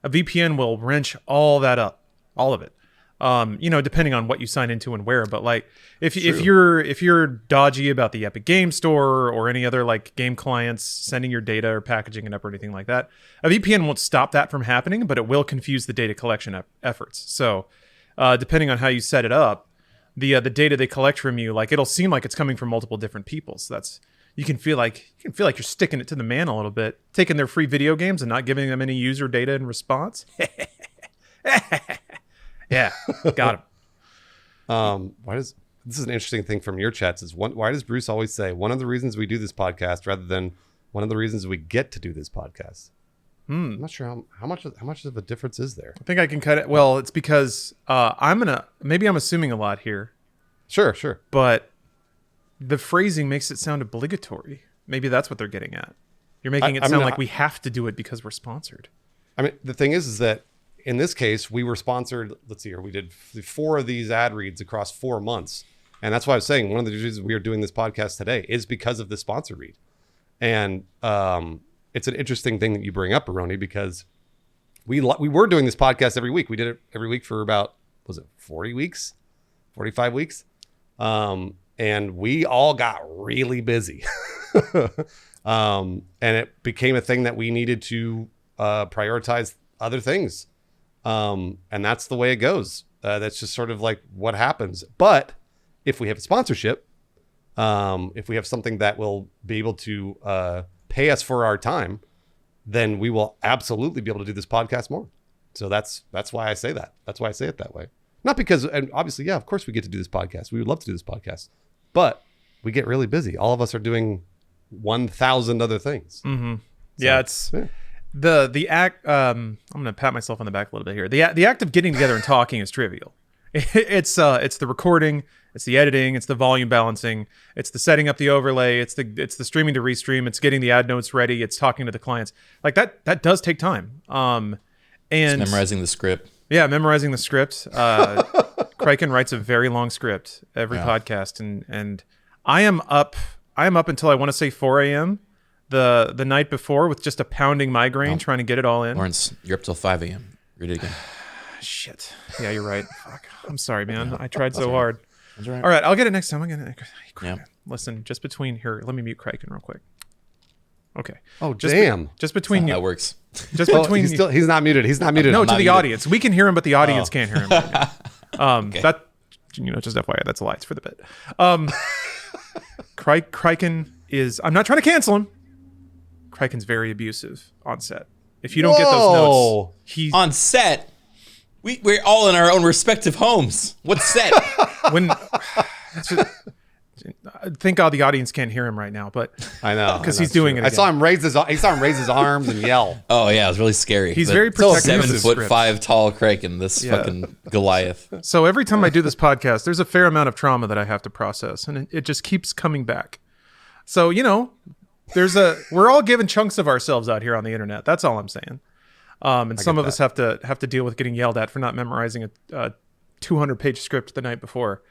A VPN will wrench all that up, all of it. Depending on what you sign into and where. But like, if you're dodgy about the Epic Game Store or any other like game clients sending your data or packaging it up or anything like that, a VPN won't stop that from happening, but it will confuse the data collection efforts. So, depending on how you set it up, the data they collect from you, like it'll seem like it's coming from multiple different people. So you can feel like you're sticking it to the man a little bit, taking their free video games and not giving them any user data in response. Yeah, got him. This is an interesting thing from your chats is why does Bruce always say one of the reasons we do this podcast rather than one of the reasons we get to do this podcast? I'm not sure how much of a difference is there. I think I can cut it. Well, it's because I'm assuming a lot here. Sure. But the phrasing makes it sound obligatory. Maybe that's what they're getting at. You're making it sound like we have to do it because we're sponsored. I mean, the thing is that in this case, we were sponsored. Let's see here. We did 4 of these ad reads across 4 months. And that's why I was saying one of the reasons we are doing this podcast today is because of the sponsor read. And it's an interesting thing that you bring up, Aroni, because we were doing this podcast every week. We did it every week for about, 40 weeks, 45 weeks? And we all got really busy. And it became a thing that we needed to prioritize other things. And that's the way it goes. That's just sort of like what happens. But if we have a sponsorship, if we have something that will be able to pay us for our time, then we will absolutely be able to do this podcast more. So that's why I say that. That's why I say it that way. Not because, and obviously, yeah, of course we get to do this podcast. We would love to do this podcast. But we get really busy. All of us are doing 1,000 other things. Mm-hmm. So, the act. I'm gonna pat myself on the back a little bit here. The act of getting together and talking is trivial. It's the recording, it's the editing, it's the volume balancing, it's the setting up the overlay, it's the streaming to restream, it's getting the ad notes ready, it's talking to the clients. Like that does take time. And it's memorizing the script. Yeah, memorizing the script. Criken writes a very long script every podcast, and I am up until I want to say 4 a.m. the night before with just a pounding migraine trying to get it all in. Lawrence, you're up till 5 a.m. Read it again. Shit. Yeah, you're right. Fuck. I'm sorry, man. I tried so hard. That's right. All right, I'll get it next time. Yeah. Listen, just between here, let me mute Criken real quick. Okay. Oh, damn. Just between you. That works. Just between he's not muted. He's not muted. No, to the muted. audience. We can hear him, but the audience can't hear him. Right now. Okay. That, just FYI, that's a lie. It's for the bit. Criken is, I'm not trying to cancel him. Criken's very abusive on set. If you don't get those notes, he's on set. We're all in our own respective homes. What's set? Thank God the audience can't hear him right now, but I know because he's doing it. I saw him raise his arms and yell. Oh yeah, it was really scary. He's very protective. 7'5" tall Criken, this fucking Goliath. So every time I do this podcast, there's a fair amount of trauma that I have to process, and it just keeps coming back. So we're all giving chunks of ourselves out here on the internet. That's all I'm saying. And some of us have to deal with getting yelled at for not memorizing a 200-page script the night before.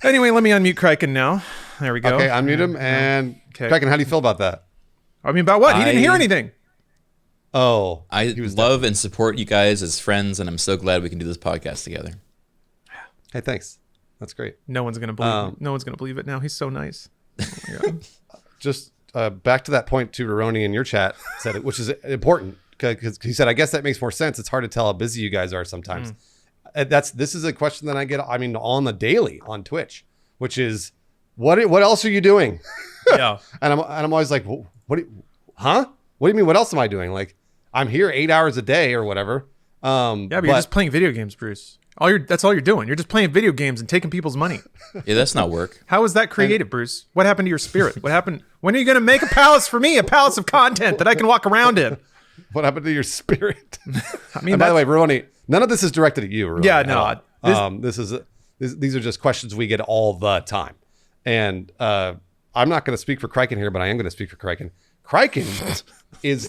Anyway, let me unmute Criken now. There we go. Okay, unmute him. And Criken, how do you feel about that? I mean, about what? He didn't hear anything. Oh, I love and support you guys as friends, and I'm so glad we can do this podcast together. Hey, thanks. That's great. No one's gonna believe. No one's gonna believe it now. He's so nice. Oh my God. Just back to that point too. Roroni in your chat said it, which is important because he said, "I guess that makes more sense. It's hard to tell how busy you guys are sometimes." This is a question that I get. I mean, on the daily on Twitch, which is, what else are you doing? Yeah, and I'm always like, what do you mean? What else am I doing? Like, I'm here 8 hours a day or whatever. But you're just playing video games, Bruce. That's all you're doing. You're just playing video games and taking people's money. Yeah, that's not work. How is that creative, Bruce? What happened to your spirit? What happened? When are you going to make a palace for me? A palace of content that I can walk around in? What happened to your spirit? I mean, by the way, Roroni, none of this is directed at you, Roroni. Yeah, no. These are just questions we get all the time. And I'm not going to speak for Criken here, but I am going to speak for Criken. Criken is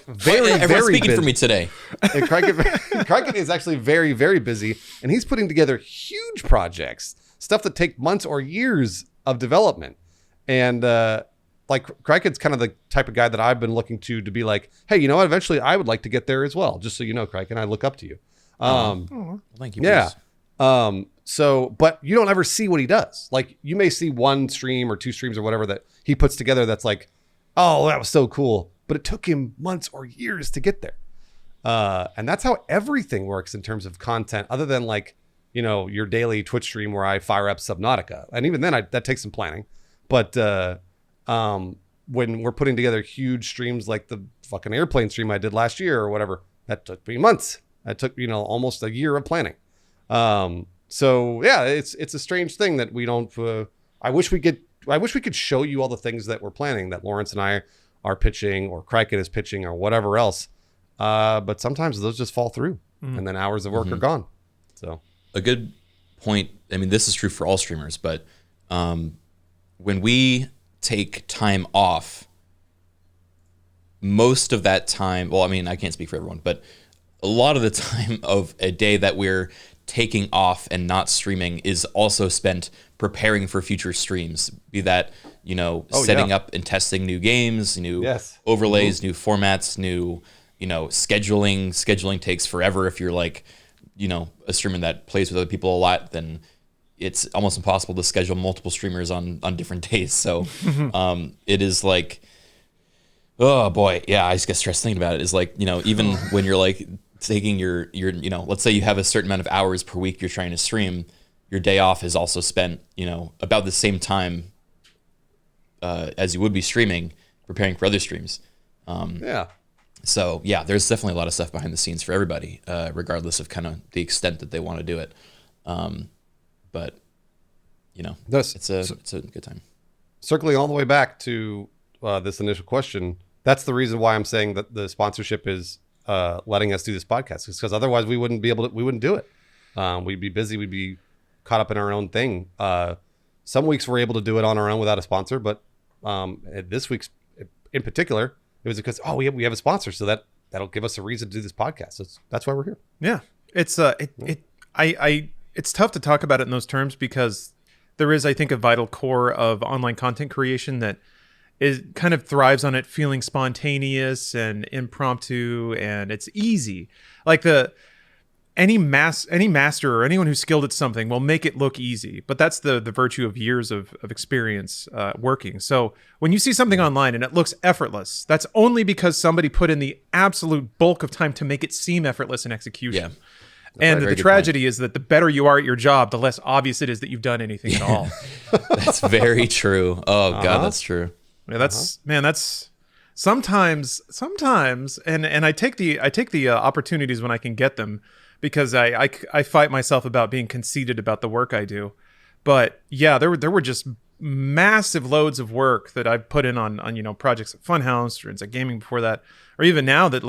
very speaking busy for me today. And Criken is actually very, very busy, and he's putting together huge projects, stuff that take months or years of development. And Criken's kind of the type of guy that I've been looking to be like, hey, you know what? Eventually, I would like to get there as well. Just so you know, Criken, I look up to you. Thank you. Bruce. Yeah. But you don't ever see what he does. Like, you may see one stream or two streams or whatever that he puts together that's like, oh, that was so cool. But it took him months or years to get there. And that's how everything works in terms of content, other than your daily Twitch stream where I fire up Subnautica. And even then, that takes some planning. But when we're putting together huge streams like the fucking airplane stream I did last year or whatever, that took me months. That took, almost a year of planning. So yeah, it's a strange thing that we don't, I wish we could show you all the things that we're planning, that Lawrence and I are pitching, or Criken is pitching, or whatever else. But sometimes those just fall through, and then hours of work are gone. So a good point. I mean, this is true for all streamers, but when we take time off, most of that time, well, I mean, I can't speak for everyone, but a lot of the time of a day that we're taking off and not streaming is also spent preparing for future streams, be that setting up and testing new games, new overlays, new formats, new scheduling takes forever. If you're a streamer that plays with other people a lot, then it's almost impossible to schedule multiple streamers on different days. So it is like, oh boy, yeah, I just get stressed thinking about it. Is even when you're taking your let's say you have a certain amount of hours per week you're trying to stream, your day off is also spent about the same time as you would be streaming, preparing for other streams. So yeah, there's definitely a lot of stuff behind the scenes for everybody, regardless of kind of the extent that they want to do it. But it's a good time. Circling all the way back to this initial question, that's the reason why I'm saying that the sponsorship is letting us do this podcast, because otherwise we wouldn't do it. We'd be busy. We'd be caught up in our own thing. Some weeks we're able to do it on our own without a sponsor, but this week's in particular, it was because we have a sponsor, so that'll give us a reason to do this podcast. So that's why we're here. Yeah, it's it's tough to talk about it in those terms, because there is, I think, a vital core of online content creation that kind of thrives on it feeling spontaneous and impromptu, and it's easy. Like any master or anyone who's skilled at something will make it look easy, but that's the virtue of years of experience working. So when you see something online and it looks effortless, that's only because somebody put in the absolute bulk of time to make it seem effortless in execution. Yeah. And the tragedy is that the better you are at your job, the less obvious it is that you've done anything at all. That's very true. Oh God, that's true. Yeah, that's sometimes, and I take the opportunities when I can get them, because I fight myself about being conceited about the work I do. But yeah, there were just massive loads of work that I've put in on projects at Funhouse or Inside Gaming before that, or even now, that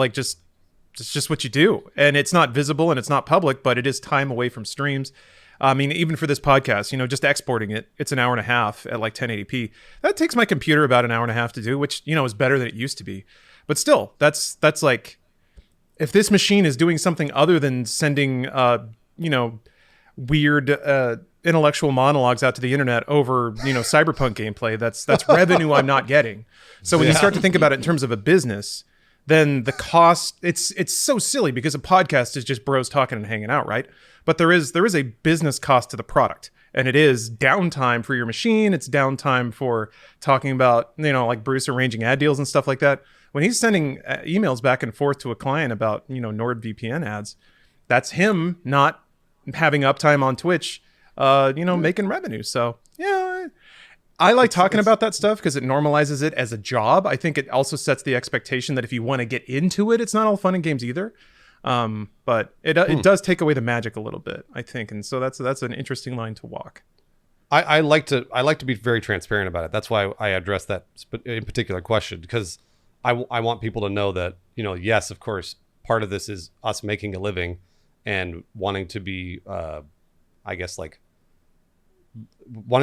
it's just what you do, and it's not visible and it's not public, but it is time away from streams. I mean, even for this podcast, just exporting it's an hour and a half at 1080p. That takes my computer about an hour and a half to do, which, is better than it used to be. But still, that's like if this machine is doing something other than sending, weird intellectual monologues out to the internet over, cyberpunk gameplay, that's revenue I'm not getting. So when you start to think about it in terms of a business, then the cost, it's so silly because a podcast is just bros talking and hanging out, right? But there is a business cost to the product, and it is downtime for your machine. It's downtime for talking about, like Bruce arranging ad deals and stuff like that. When he's sending emails back and forth to a client about, NordVPN ads, that's him not having uptime on Twitch, making revenue. So yeah, I like talking about that stuff because it normalizes it as a job. I think it also sets the expectation that if you want to get into it, it's not all fun and games either. But it does take away the magic a little bit, I think. And so that's an interesting line to walk. I like to be very transparent about it. That's why I addressed that in particular question, because I want people to know that, yes, of course, part of this is us making a living and wanting to be, wanting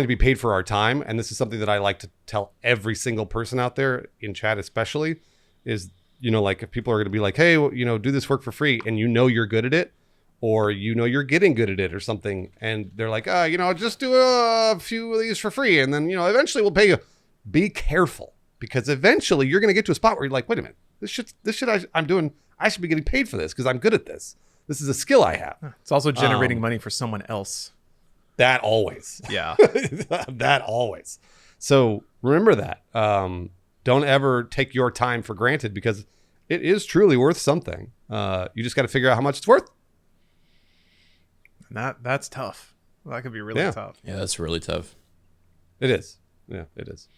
to be paid for our time. And this is something that I like to tell every single person out there in chat, especially, is, if people are going to be like, hey, do this work for free, and you're good at it, or you're getting good at it or something, and they're like, just do a few of these for free, and then, eventually we'll pay you. Be careful, because eventually you're going to get to a spot where you're like, wait a minute, this shit I'm doing, I should be getting paid for this because I'm good at this. This is a skill I have. It's also generating money for someone else. That always. Yeah. That always. So remember that. Don't ever take your time for granted, because it is truly worth something. You just got to figure out how much it's worth. And that's tough. That could be really tough. Yeah, that's really tough. It is. Yeah, it is.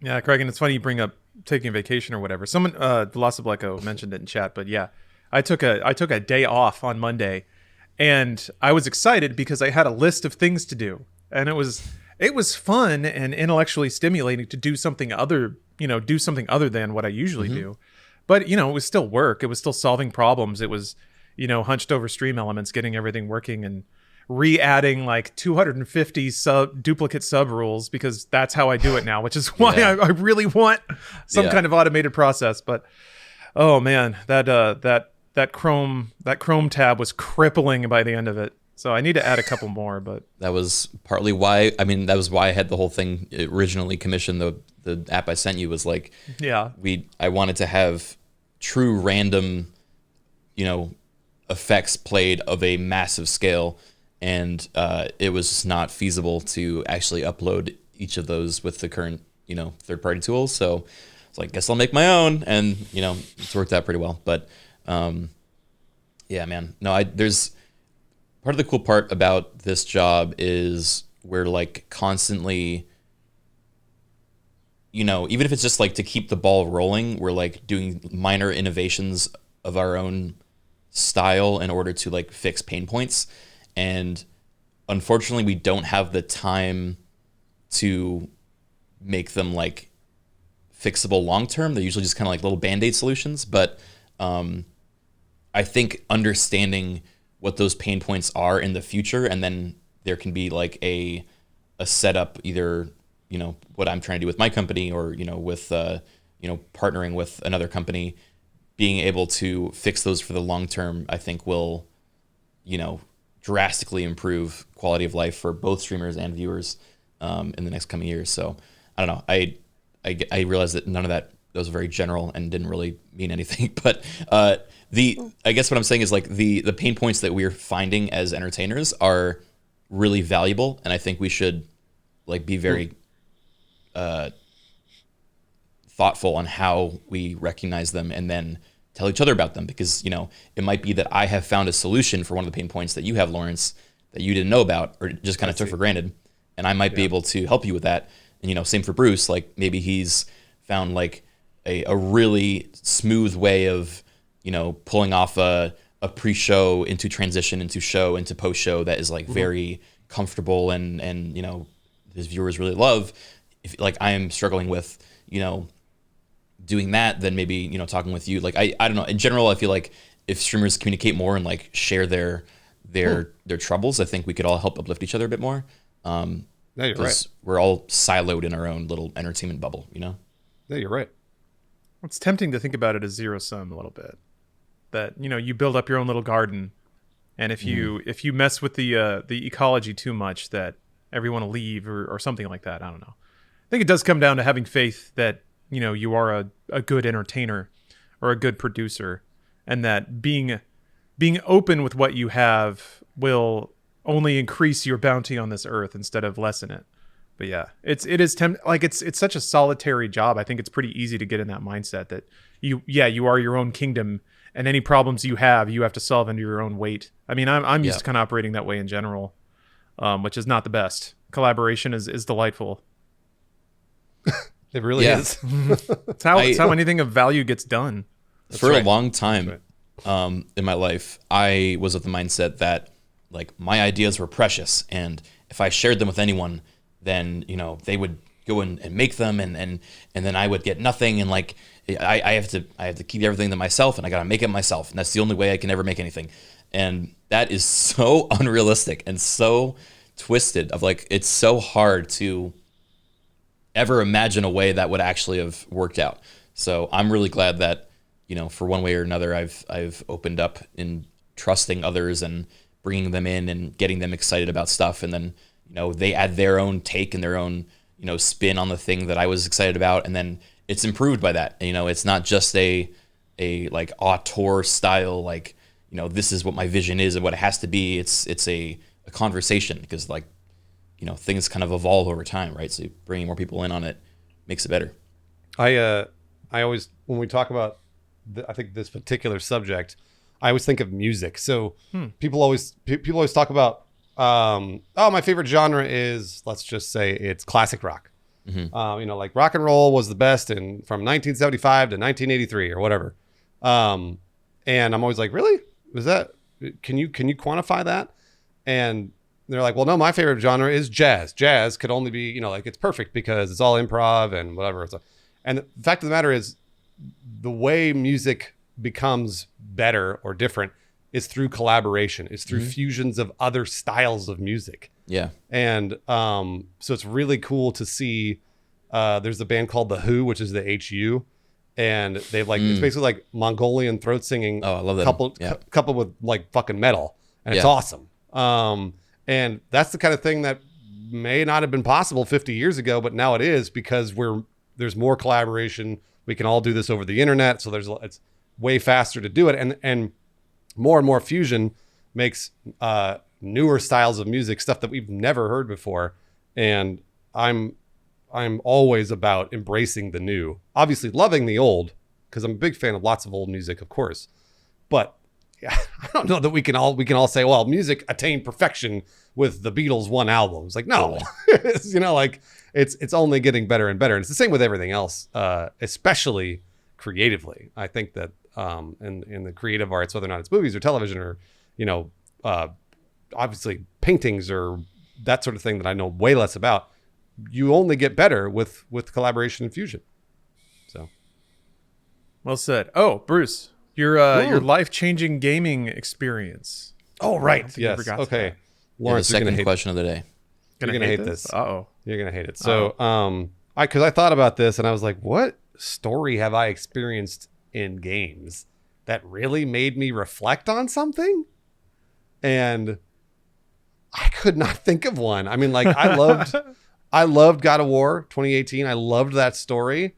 Yeah, Craig, and it's funny you bring up taking a vacation or whatever. Someone, Velocibleco mentioned it in chat, but yeah, I took a day off on Monday, and I was excited because I had a list of things to do, and it was fun and intellectually stimulating to do something other than what I usually do. But, it was still work. It was still solving problems. It was, hunched over stream elements, getting everything working, and re-adding like 250 duplicate sub rules, because that's how I do it now, which is why I really want some kind of automated process. But oh man, that Chrome tab was crippling by the end of it. So I need to add a couple more, but that was partly why. I mean, that was why I had the whole thing originally commissioned. The app I sent you was like, I wanted to have true random, effects played of a massive scale, and it was just not feasible to actually upload each of those with the current, third-party tools. So it's like, guess I'll make my own, and it's worked out pretty well. But yeah, man, no, there's part of the cool part about this job is we're like constantly, even if it's just like to keep the ball rolling, we're like doing minor innovations of our own style in order to like fix pain points. And unfortunately, we don't have the time to make them like fixable long term. They're usually just kind of like little band-aid solutions. But I think understanding what those pain points are in the future, and then there can be like a setup, either what I'm trying to do with my company, or with partnering with another company, being able to fix those for the long term, I think will drastically improve quality of life for both streamers and viewers in the next coming years. So I don't know, I realized that none of that was very general and didn't really mean anything, but I guess what I'm saying is like the pain points that we're finding as entertainers are really valuable, and I think we should like be very thoughtful on how we recognize them and then tell each other about them, because it might be that I have found a solution for one of the pain points that you have, Lawrence, that you didn't know about or just kind of took for granted, and I might be able to help you with that. And same for Bruce, like maybe he's found like a really smooth way of pulling off a pre-show into transition into show into post-show that is like very comfortable and his viewers really love. If like I am struggling with doing that, then maybe talking with you, like I don't know, in general I feel like if streamers communicate more and like share their troubles, I think we could all help uplift each other a bit more. No, you're right. We're all siloed in our own little entertainment bubble, No, you're right. It's tempting to think about it as zero sum a little bit, that, you build up your own little garden. And if you mess with the ecology too much, that everyone will leave or something like that. I don't know. I think it does come down to having faith that, you are a good entertainer or a good producer, and that being open with what you have will only increase your bounty on this earth instead of lessen it. But yeah, it's such a solitary job. I think it's pretty easy to get in that mindset that you are your own kingdom, and any problems you have to solve under your own weight. I mean, I'm used to kind of operating that way in general, which is not the best. Collaboration is delightful. It really is. It's how anything of value gets done. For a long time in my life, I was of the mindset that like my ideas were precious, and if I shared them with anyone, then they would go and make them, and then I would get nothing, and like I have to keep everything to myself, and I gotta make it myself, and that's the only way I can ever make anything. And that is so unrealistic and so twisted. Of like, it's so hard to ever imagine a way that would actually have worked out. So I'm really glad that, for one way or another, I've opened up in trusting others and bringing them in and getting them excited about stuff. And then, they add their own take and their own, spin on the thing that I was excited about. And then it's improved by that. It's not just a like auteur style, like, this is what my vision is and what it has to be. It's a conversation, because like, things kind of evolve over time, right? So bringing more people in on it makes it better. I always, when we talk about, I think this particular subject, I always think of music. So people always talk about, my favorite genre is, let's just say it's classic rock. Mm-hmm. Like rock and roll was the best from 1975 to 1983 or whatever. And I'm always like, really? Was that? Can you quantify that? And they're like, well, no, my favorite genre is jazz. Jazz could only be, like it's perfect because it's all improv and whatever. And the fact of the matter is, the way music becomes better or different is through collaboration. It's through fusions of other styles of music. Yeah. And so it's really cool to see. There's a band called The Who, which is the HU. And they've like, it's basically like Mongolian throat singing. Oh, I love that. Coupled with like fucking metal. And it's awesome. And that's the kind of thing that may not have been possible 50 years ago, but now it is, because there's more collaboration. We can all do this over the internet. So it's way faster to do it. And more fusion makes newer styles of music, stuff that we've never heard before. And I'm always about embracing the new, obviously loving the old, because I'm a big fan of lots of old music, of course. But I don't know that we can all say, well, music attained perfection with the Beatles' one album. It's like, no, it's only getting better and better. And it's the same with everything else, especially creatively. I think that in the creative arts, whether or not it's movies or television or, obviously paintings or that sort of thing that I know way less about, you only get better with collaboration and fusion. So. Well said. Oh, Bruce. Your life-changing gaming experience. Oh, right. Yes. Okay. Lawrence, the second question of the day. You're going to hate this. Uh-oh. You're going to hate it. So, because I thought about this and I was like, what story have I experienced in games that really made me reflect on something? And I could not think of one. I mean, like I loved God of War 2018. I loved that story.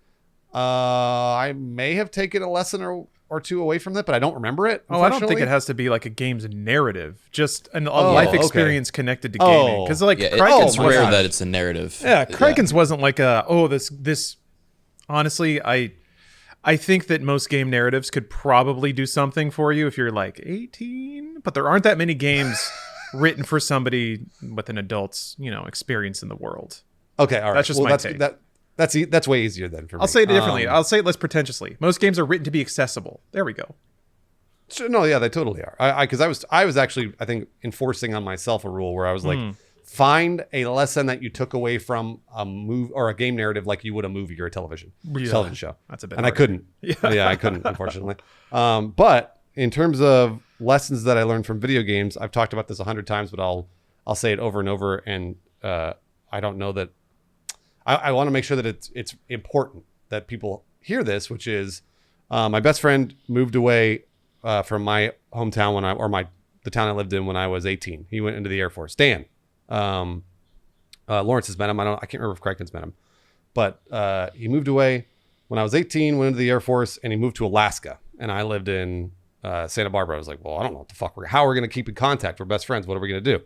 I may have taken a lesson or two away from that, but I don't remember it. Oh, I don't think it has to be like a game's narrative, just a life experience connected to gaming. Because it's rare that it's a narrative. Yeah, Criken's wasn't like this. Honestly, I think that most game narratives could probably do something for you if you're like 18, but there aren't that many games written for somebody with an adult's experience in the world. Okay, all right. That's just my take. That's way easier than for me. I'll say it differently. I'll say it less pretentiously. Most games are written to be accessible. There we go. No, yeah, they totally are. Because I was actually, I think, enforcing on myself a rule where I was like, find a lesson that you took away from a movie or a game narrative like you would a movie or a television show. That's a bit. And harder. I couldn't. Yeah, I couldn't, unfortunately. But in terms of lessons that I learned from video games, I've talked about this 100 times, but I'll say it over and over. And I don't know that. I want to make sure that it's important that people hear this, which is my best friend moved away from my hometown the town I lived in when I was 18. He went into the Air Force. Dan, Lawrence has met him. I can't remember if Criken's met him, but he moved away when I was 18. Went into the Air Force, and he moved to Alaska. And I lived in Santa Barbara. I was like, well, I don't know what the fuck how we're gonna keep in contact. We're best friends. What are we gonna do?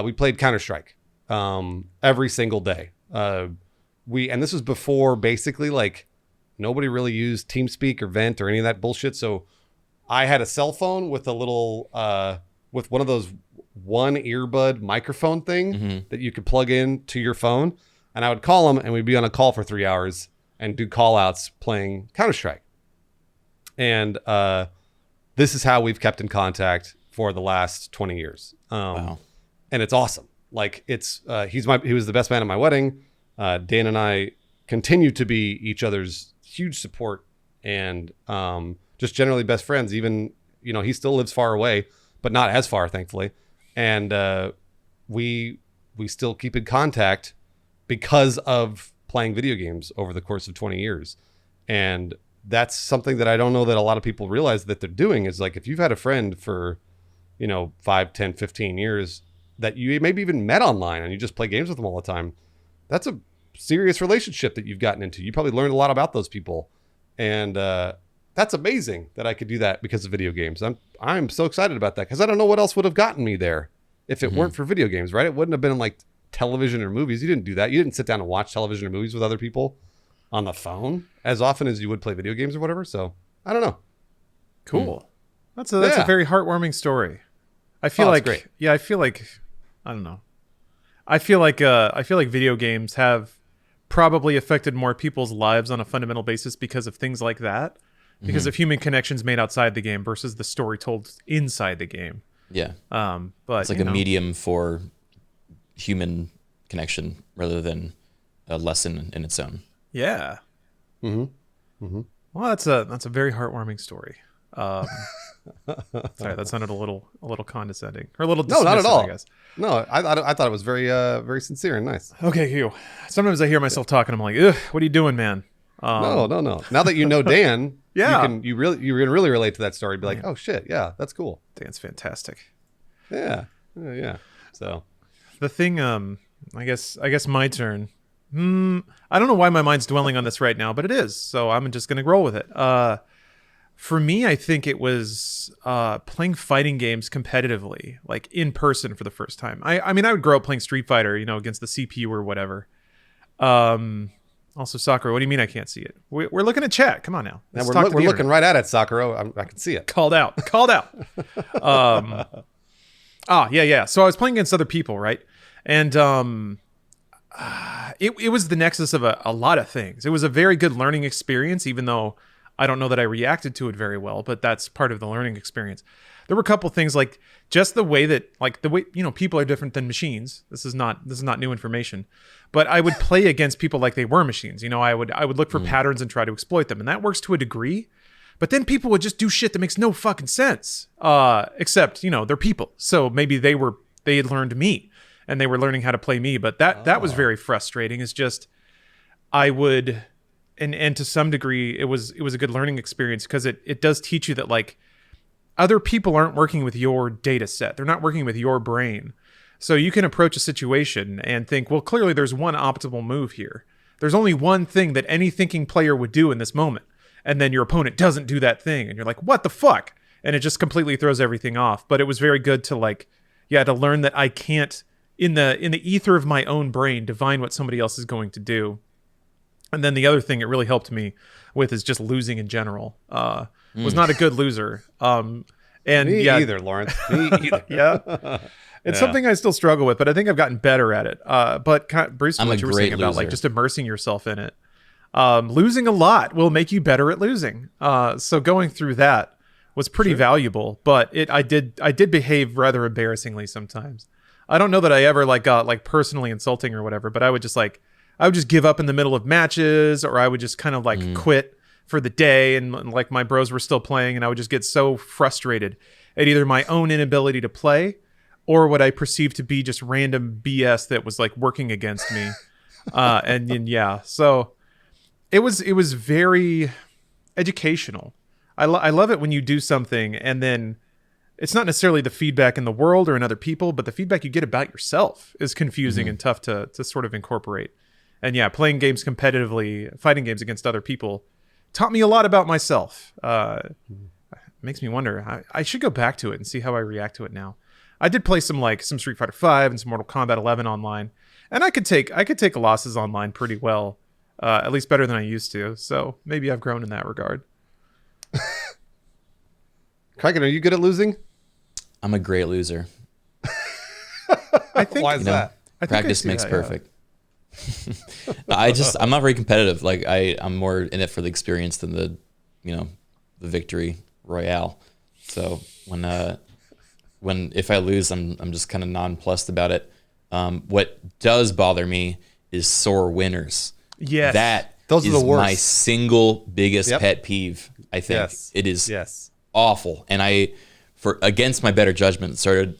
We played Counter-Strike every single day. And this was before basically like nobody really used TeamSpeak or Vent or any of that bullshit. So I had a cell phone with a little, with one of those one earbud microphone thing that you could plug in to your phone. And I would call him and we'd be on a call for 3 hours and do call outs playing Counter-Strike. And this is how we've kept in contact for the last 20 years. Wow. And it's awesome. Like he was the best man at my wedding. Dan and I continue to be each other's huge support and just generally best friends. Even, he still lives far away, but not as far, thankfully. And we still keep in contact because of playing video games over the course of 20 years. And that's something that I don't know that a lot of people realize that they're doing is like, if you've had a friend for, 5, 10, 15 years that you maybe even met online and you just play games with them all the time, that's a serious relationship that you've gotten into. You probably learned a lot about those people. And that's amazing that I could do that because of video games. I'm so excited about that because I don't know what else would have gotten me there if it weren't for video games, right? It wouldn't have been like television or movies. You didn't do that. You didn't sit down and watch television or movies with other people on the phone as often as you would play video games or whatever. So I don't know. Cool. That's a very heartwarming story. I feel like, great. Yeah, I feel like, I don't know. I feel like video games have probably affected more people's lives on a fundamental basis because of things like that, because of human connections made outside the game versus the story told inside the game. Yeah. But it's like a medium for human connection rather than a lesson in its own. Yeah. Well, that's a very heartwarming story. Sorry, that sounded a little condescending or a little dismissive, not at all. I guess. No, I thought it was very very sincere and nice. Okay, Hugh. Sometimes I hear myself talking. I'm like, ugh, what are you doing, man? No. Now that you know Dan, yeah, you're gonna really relate to that story. Be like, oh shit, yeah, that's cool. Dan's fantastic. Yeah. So the thing, I guess my turn. I don't know why my mind's dwelling on this right now, but it is. So I'm just gonna roll with it. For me, I think it was playing fighting games competitively, like in person for the first time. I mean, I would grow up playing Street Fighter, against the CPU or whatever. Also, Sakura, what do you mean I can't see it? We're looking at chat. Come on now. We're looking right at it, Sakura. I can see it. Called out. Yeah. So I was playing against other people, right? And it was the nexus of a lot of things. It was a very good learning experience, even though I don't know that I reacted to it very well, but that's part of the learning experience. There were a couple things like just the way people are different than machines. This is not new information, but I would play against people like they were machines. I would look for patterns and try to exploit them, and that works to a degree. But then people would just do shit that makes no fucking sense. Except they're people, so maybe they had learned me, and they were learning how to play me. But that was very frustrating. It's just I would. And to some degree, it was a good learning experience because it does teach you that like other people aren't working with your data set. They're not working with your brain. So you can approach a situation and think, well, clearly there's one optimal move here. There's only one thing that any thinking player would do in this moment. And then your opponent doesn't do that thing. And you're like, what the fuck? And it just completely throws everything off. But it was very good to to learn that I can't, in the ether of my own brain, divine what somebody else is going to do. And then the other thing it really helped me with is just losing in general. Was not a good loser. Me either, Lawrence. Me either. Yeah. It's something I still struggle with, but I think I've gotten better at it. But Bruce, what you were saying about like just immersing yourself in it. Losing a lot will make you better at losing. So going through that was pretty valuable, but I did behave rather embarrassingly sometimes. I don't know that I ever got personally insulting or whatever, but I would just give up in the middle of matches, or I would just kind of quit for the day, and like my bros were still playing, and I would just get so frustrated at either my own inability to play or what I perceived to be just random BS that was like working against me. So it was very educational. I love it when you do something and then it's not necessarily the feedback in the world or in other people, but the feedback you get about yourself is confusing and tough to sort of incorporate. And yeah, playing games competitively, fighting games against other people, taught me a lot about myself. Makes me wonder. I should go back to it and see how I react to it now. I did play some Street Fighter 5 and some Mortal Kombat 11 online, and I could take losses online pretty well, at least better than I used to. So maybe I've grown in that regard. Criken, are you good at losing? I'm a great loser. I think. Why is that? Practice makes perfect. I'm not very competitive. Like I'm more in it for the experience than the victory royale. So if I lose, I'm just kind of nonplussed about it. What does bother me is sore winners. Yes. Those are the worst. My single biggest pet peeve. I think it is awful. And against my better judgment, started.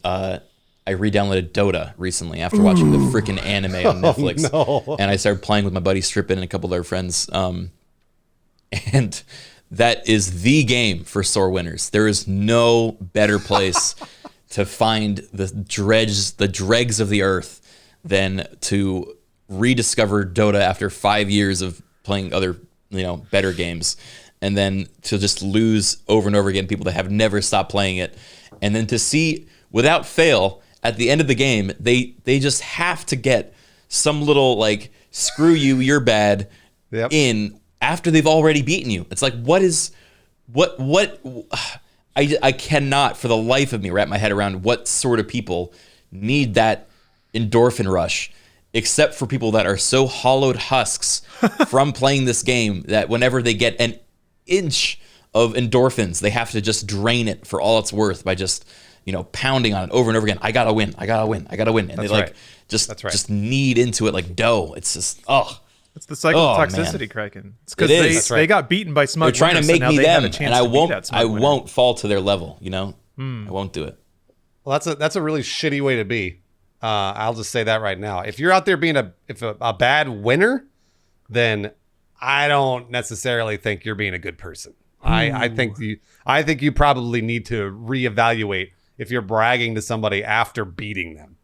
I re-downloaded Dota recently after watching the freaking anime on Netflix, and I started playing with my buddy Strippin and a couple of their friends. And that is the game for sore winners. There is no better place to find the dregs of the earth than to rediscover Dota after 5 years of playing other, better games, and then to just lose over and over again, people that have never stopped playing it, and then to see without fail at the end of the game, they just have to get some little screw you, you're bad in after they've already beaten you. It's like, I cannot for the life of me wrap my head around what sort of people need that endorphin rush, except for people that are so hollowed husks from playing this game that whenever they get an inch of endorphins, they have to just drain it for all it's worth by just pounding on it over and over again. I gotta win. And they just knead into it like dough. It's just, It's the cycle of toxicity, Criken. It's because they got beaten by smug. They're trying to make me them, and I won't fall to their level. I won't do it. Well, that's a really shitty way to be. I'll just say that right now. If you're out there being a bad winner, then I don't necessarily think you're being a good person. I think you probably need to reevaluate if you're bragging to somebody after beating them.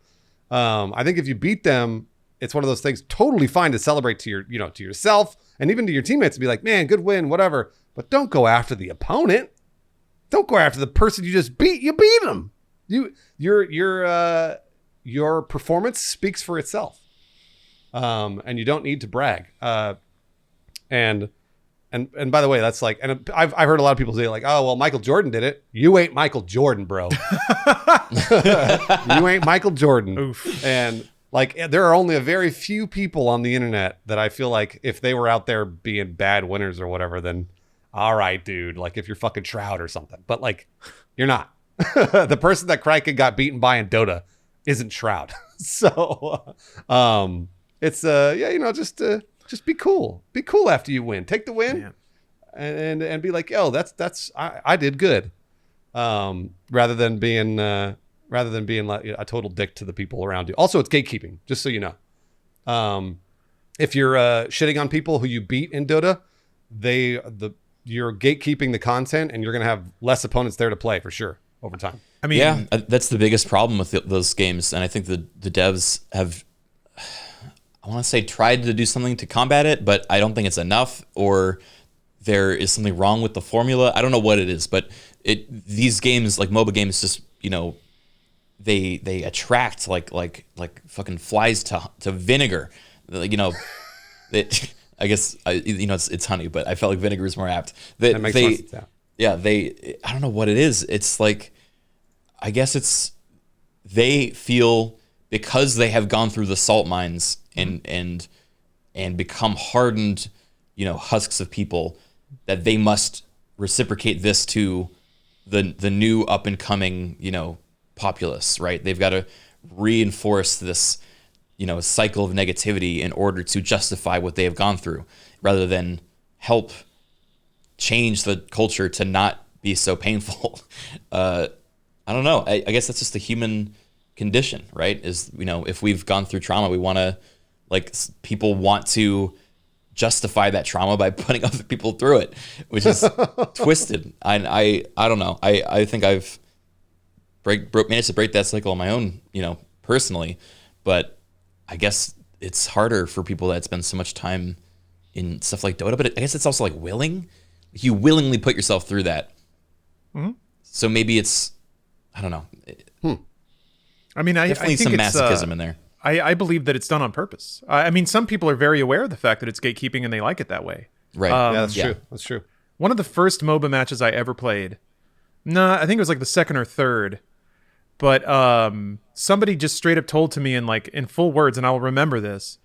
I think if you beat them, it's one of those things totally fine to celebrate to yourself and even to your teammates and be like, man, good win, whatever. But don't go after the opponent. Don't go after the person you just beat. You beat them. Your performance speaks for itself. And you don't need to brag. And by the way, that's and I've heard a lot of people say oh, well, Michael Jordan did it. You ain't Michael Jordan, bro. You ain't Michael Jordan. Oof. And there are only a very few people on the internet that I feel like if they were out there being bad winners or whatever, then all right, dude, if you're fucking Shroud or something, but you're not. The person that Criken got beaten by in Dota isn't Shroud. So, it's just be cool. Be cool after you win. Take the win, and be like, yo, I did good. Rather than being like a total dick to the people around you. Also, it's gatekeeping, just so you know. If you're shitting on people who you beat in Dota, you're gatekeeping the content, and you're gonna have less opponents there to play for sure over time. I mean, that's the biggest problem with those games, and I think the devs have, I want to say, tried to do something to combat it, but I don't think it's enough, or there is something wrong with the formula. I don't know what it is, but these games, like MOBA games, just they attract like fucking flies to vinegar. I guess it's honey, but I felt like vinegar is more apt. That makes sense. I don't know what it is. It's I guess they feel, because they have gone through the salt mines and become hardened, husks of people, that they must reciprocate this to the new up and coming, populace, right? They've got to reinforce this, cycle of negativity in order to justify what they have gone through, rather than help change the culture to not be so painful. I don't know. I guess that's just the human condition, right? Is, if we've gone through trauma, we want to, people want to justify that trauma by putting other people through it, which is twisted. I don't know. I think I've managed to break that cycle on my own, personally, but I guess it's harder for people that spend so much time in stuff like Dota, but I guess it's also like willing. You willingly put yourself through that. Mm-hmm. So maybe it's, I don't know. I mean, definitely I think some masochism in there. I believe that it's done on purpose. I mean, some people are very aware of the fact that it's gatekeeping and they like it that way. Right. That's true. That's true. One of the first MOBA matches I ever played, I think it was like the second or third, but somebody just straight up told to me in full words, and I will remember this.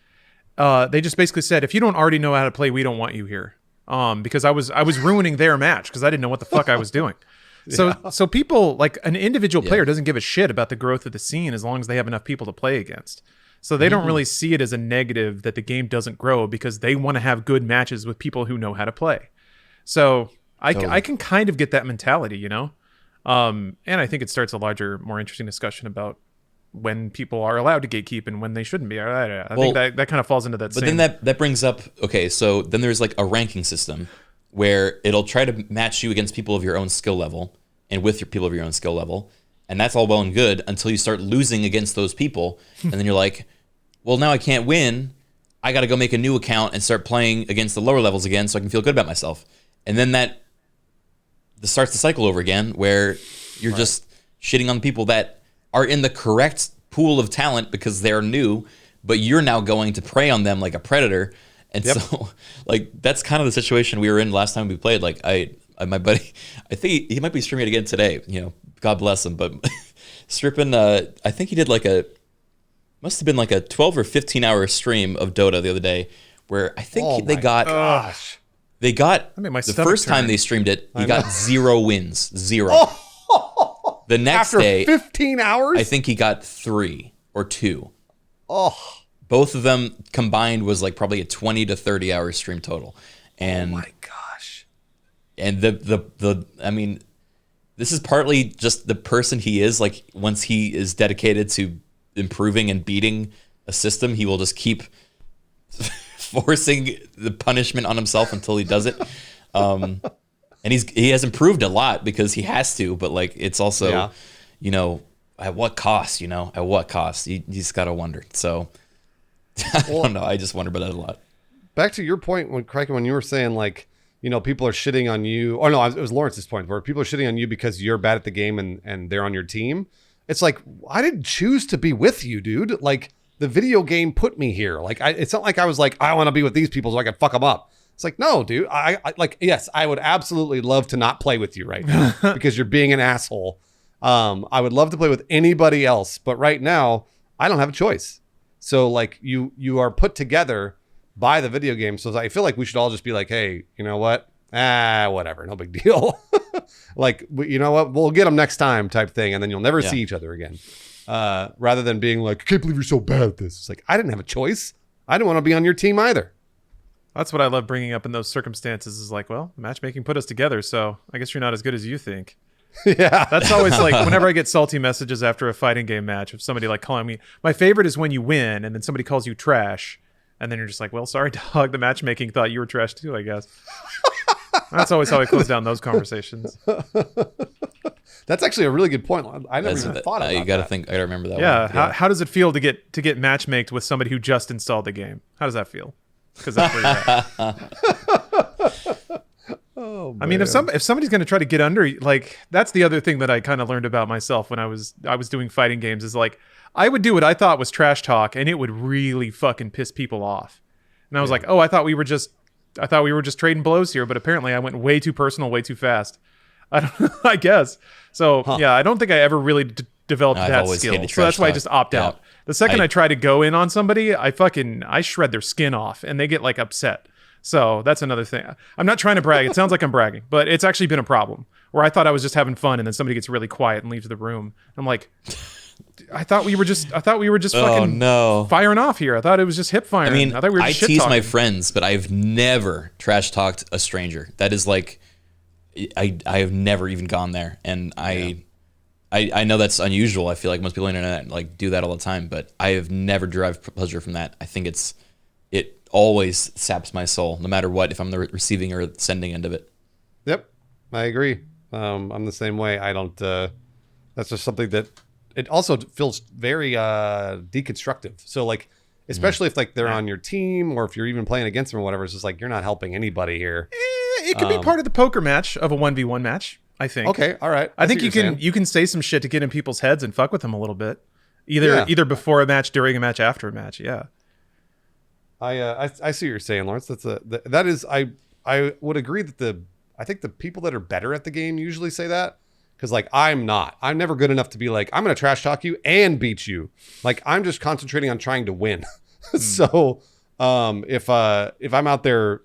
They just basically said, if you don't already know how to play, we don't want you here. Because I was ruining their match because I didn't know what the fuck I was doing. So people, like an individual player doesn't give a shit about the growth of the scene as long as they have enough people to play against. So they don't really see it as a negative that the game doesn't grow because they want to have good matches with people who know how to play. So I can kind of get that mentality, And I think it starts a larger, more interesting discussion about when people are allowed to gatekeep and when they shouldn't be. I think that kind of falls into that. But then that brings up, okay, so then there's like a ranking system where it'll try to match you against people of your own skill level and with your people of your own skill level. And that's all well and good until you start losing against those people. And then you're like, well, now I can't win. I got to go make a new account and start playing against the lower levels again so I can feel good about myself. And then that starts the cycle over again where you're just shitting on the people that are in the correct pool of talent because they're new, but you're now going to prey on them like a predator. And so, like, that's kind of the situation we were in last time we played. Like, my buddy, I think he might be streaming it again today. God bless him. But Strippin, I think he did must have been like a 12 or 15 hour stream of Dota the other day, where I think they got the first time they streamed it, he got 0 wins, 0. The next day, 15 hours, I think he got 3 or 2. Oh. Both of them combined was like probably a 20 to 30 hour stream total. And oh my gosh. And I mean, this is partly just the person he is. Like, once he is dedicated to improving and beating a system, he will just keep forcing the punishment on himself until he does it. And he has improved a lot because he has to, but like, it's also, at what cost, at what cost? You just got to wonder. So I don't know. I just wonder about that a lot. Back to your point, Criken, when you were saying like, people are shitting on you, or no, it was Lawrence's point where people are shitting on you because you're bad at the game and they're on your team. It's like, I didn't choose to be with you, dude. Like, the video game put me here. Like, it's not like I was like, I want to be with these people so I can fuck them up. It's like, no, dude. I like, yes, I would absolutely love to not play with you right now because you're being an asshole. I would love to play with anybody else, but right now I don't have a choice. So like, you are put together by the video game. So I feel like we should all just be like, hey, you know what? Whatever, no big deal. Like, you know what? We'll get them next time type thing. And then you'll never see each other again. Rather than being like, I can't believe you're so bad at this. It's like, I didn't have a choice. I didn't want to be on your team either. That's what I love bringing up in those circumstances is like, well, matchmaking put us together. So I guess you're not as good as you think. Yeah. That's always like, whenever I get salty messages after a fighting game match of somebody like calling me, my favorite is when you win and then somebody calls you trash. And then you're just like, well, sorry, dog. The matchmaking thought you were trash too, I guess. That's always how I close down those conversations. That's actually a really good point. I never even thought about that. You got to think. I got to remember that. Yeah. One. How does it feel to get matchmaked with somebody who just installed the game? How does that feel? Because that's where you're at. Oh, I mean, if somebody's going to try to get under, like, that's the other thing that I kind of learned about myself when I was doing fighting games is like, I would do what I thought was trash talk, and it would really fucking piss people off. And I was like, oh, I thought we were just trading blows here, but apparently I went way too personal, way too fast. I guess. So yeah, I don't think I ever really developed that skill. So that's why I just opt out. The second I try to go in on somebody, I shred their skin off, and they get like upset. So that's another thing. I'm not trying to brag. It sounds like I'm bragging, but it's actually been a problem where I thought I was just having fun, and then somebody gets really quiet and leaves the room. I'm like, I thought we were just fucking firing off here. I thought it was just hip firing. I mean, I thought we were just shit tease talking. my friends, but I've never trash talked a stranger. That is like, I have never even gone there, and I know that's unusual. I feel like most people on the internet like do that all the time, but I have never derived pleasure from that. I think it always saps my soul, no matter what, if I'm the receiving or sending end of it. Yep, I agree. I'm the same way. I don't. That's just something that it also feels very deconstructive. So like, especially if like they're on your team or if you're even playing against them or whatever, it's just like you're not helping anybody here. It could be part of the poker match of a 1v1 match, I think. Okay, all right. I think you can say some shit to get in people's heads and fuck with them a little bit. Either before a match, during a match, after a match. Yeah. I see what you're saying, Lawrence. That is I would agree that I think the people that are better at the game usually say that, because like I'm never good enough to be like I'm gonna trash talk you and beat you. Like I'm just concentrating on trying to win. So if I'm out there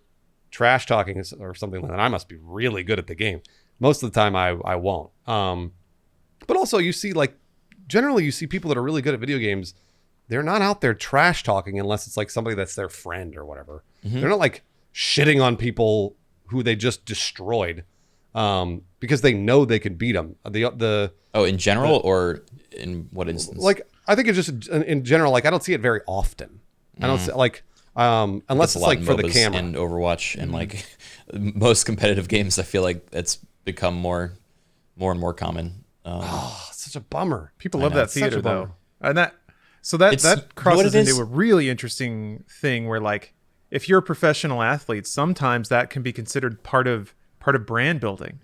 trash talking or something like that, I must be really good at the game. Most of the time I won't. But also you see like generally you see people that are really good at video games. They're not out there trash talking unless it's like somebody that's their friend or whatever. Mm-hmm. They're not like shitting on people who they just destroyed because they know they can beat them. In general or in what instance? Like I think it's just in general. Like I don't see it very often. I don't see, like unless it's like for the camera and Overwatch and like most competitive games. I feel like it's become more and more common. Such a bummer. People love that theater though, and that crosses into a really interesting thing where like if you're a professional athlete, sometimes that can be considered part of brand building.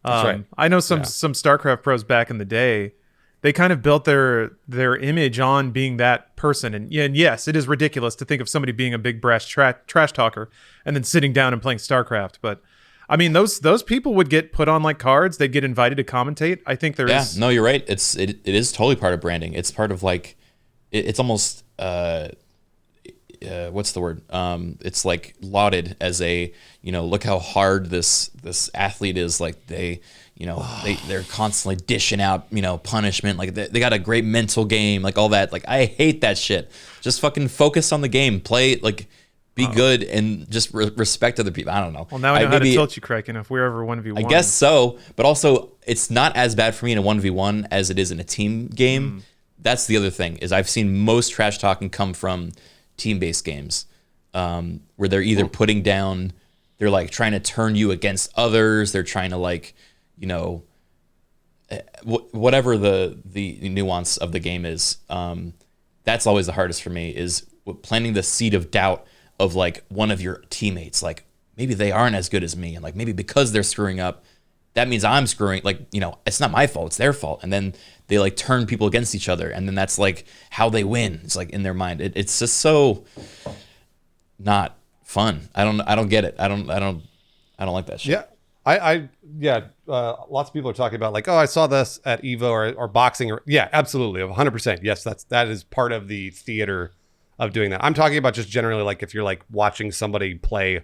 That's right. I know some StarCraft pros back in the day, they kind of built their image on being that person. And yes, it is ridiculous to think of somebody being a big brash trash talker and then sitting down and playing StarCraft. But I mean, those people would get put on like cards. They'd get invited to commentate. I think there is. Yeah, no, you're right. It is totally part of branding. It's part of like, it's almost, what's the word? It's like lauded as a, look how hard this athlete is. Like they're constantly dishing out, punishment. Like they got a great mental game, like all that. Like I hate that shit. Just fucking focus on the game, play, like be good and just respect other people. I don't know. Well, now I know how to tilt you, Criken, if we're ever 1v1. I guess so, but also it's not as bad for me in a 1v1 as it is in a team game. That's the other thing is I've seen most trash talking come from team-based games where they're either putting down, they're like trying to turn you against others. They're trying to like, whatever the nuance of the game is. That's always the hardest for me is planting the seed of doubt of like one of your teammates. Like maybe they aren't as good as me. And like, maybe because they're screwing up, that means I'm screwing, like, it's not my fault, it's their fault. And then they like turn people against each other. And then that's like how they win. It's like in their mind. It's just so not fun. I don't get it. I don't like that shit. Yeah. Lots of people are talking about like, oh, I saw this at Evo or boxing or absolutely. 100%. Yes. that is part of the theater of doing that. I'm talking about just generally like if you're like watching somebody play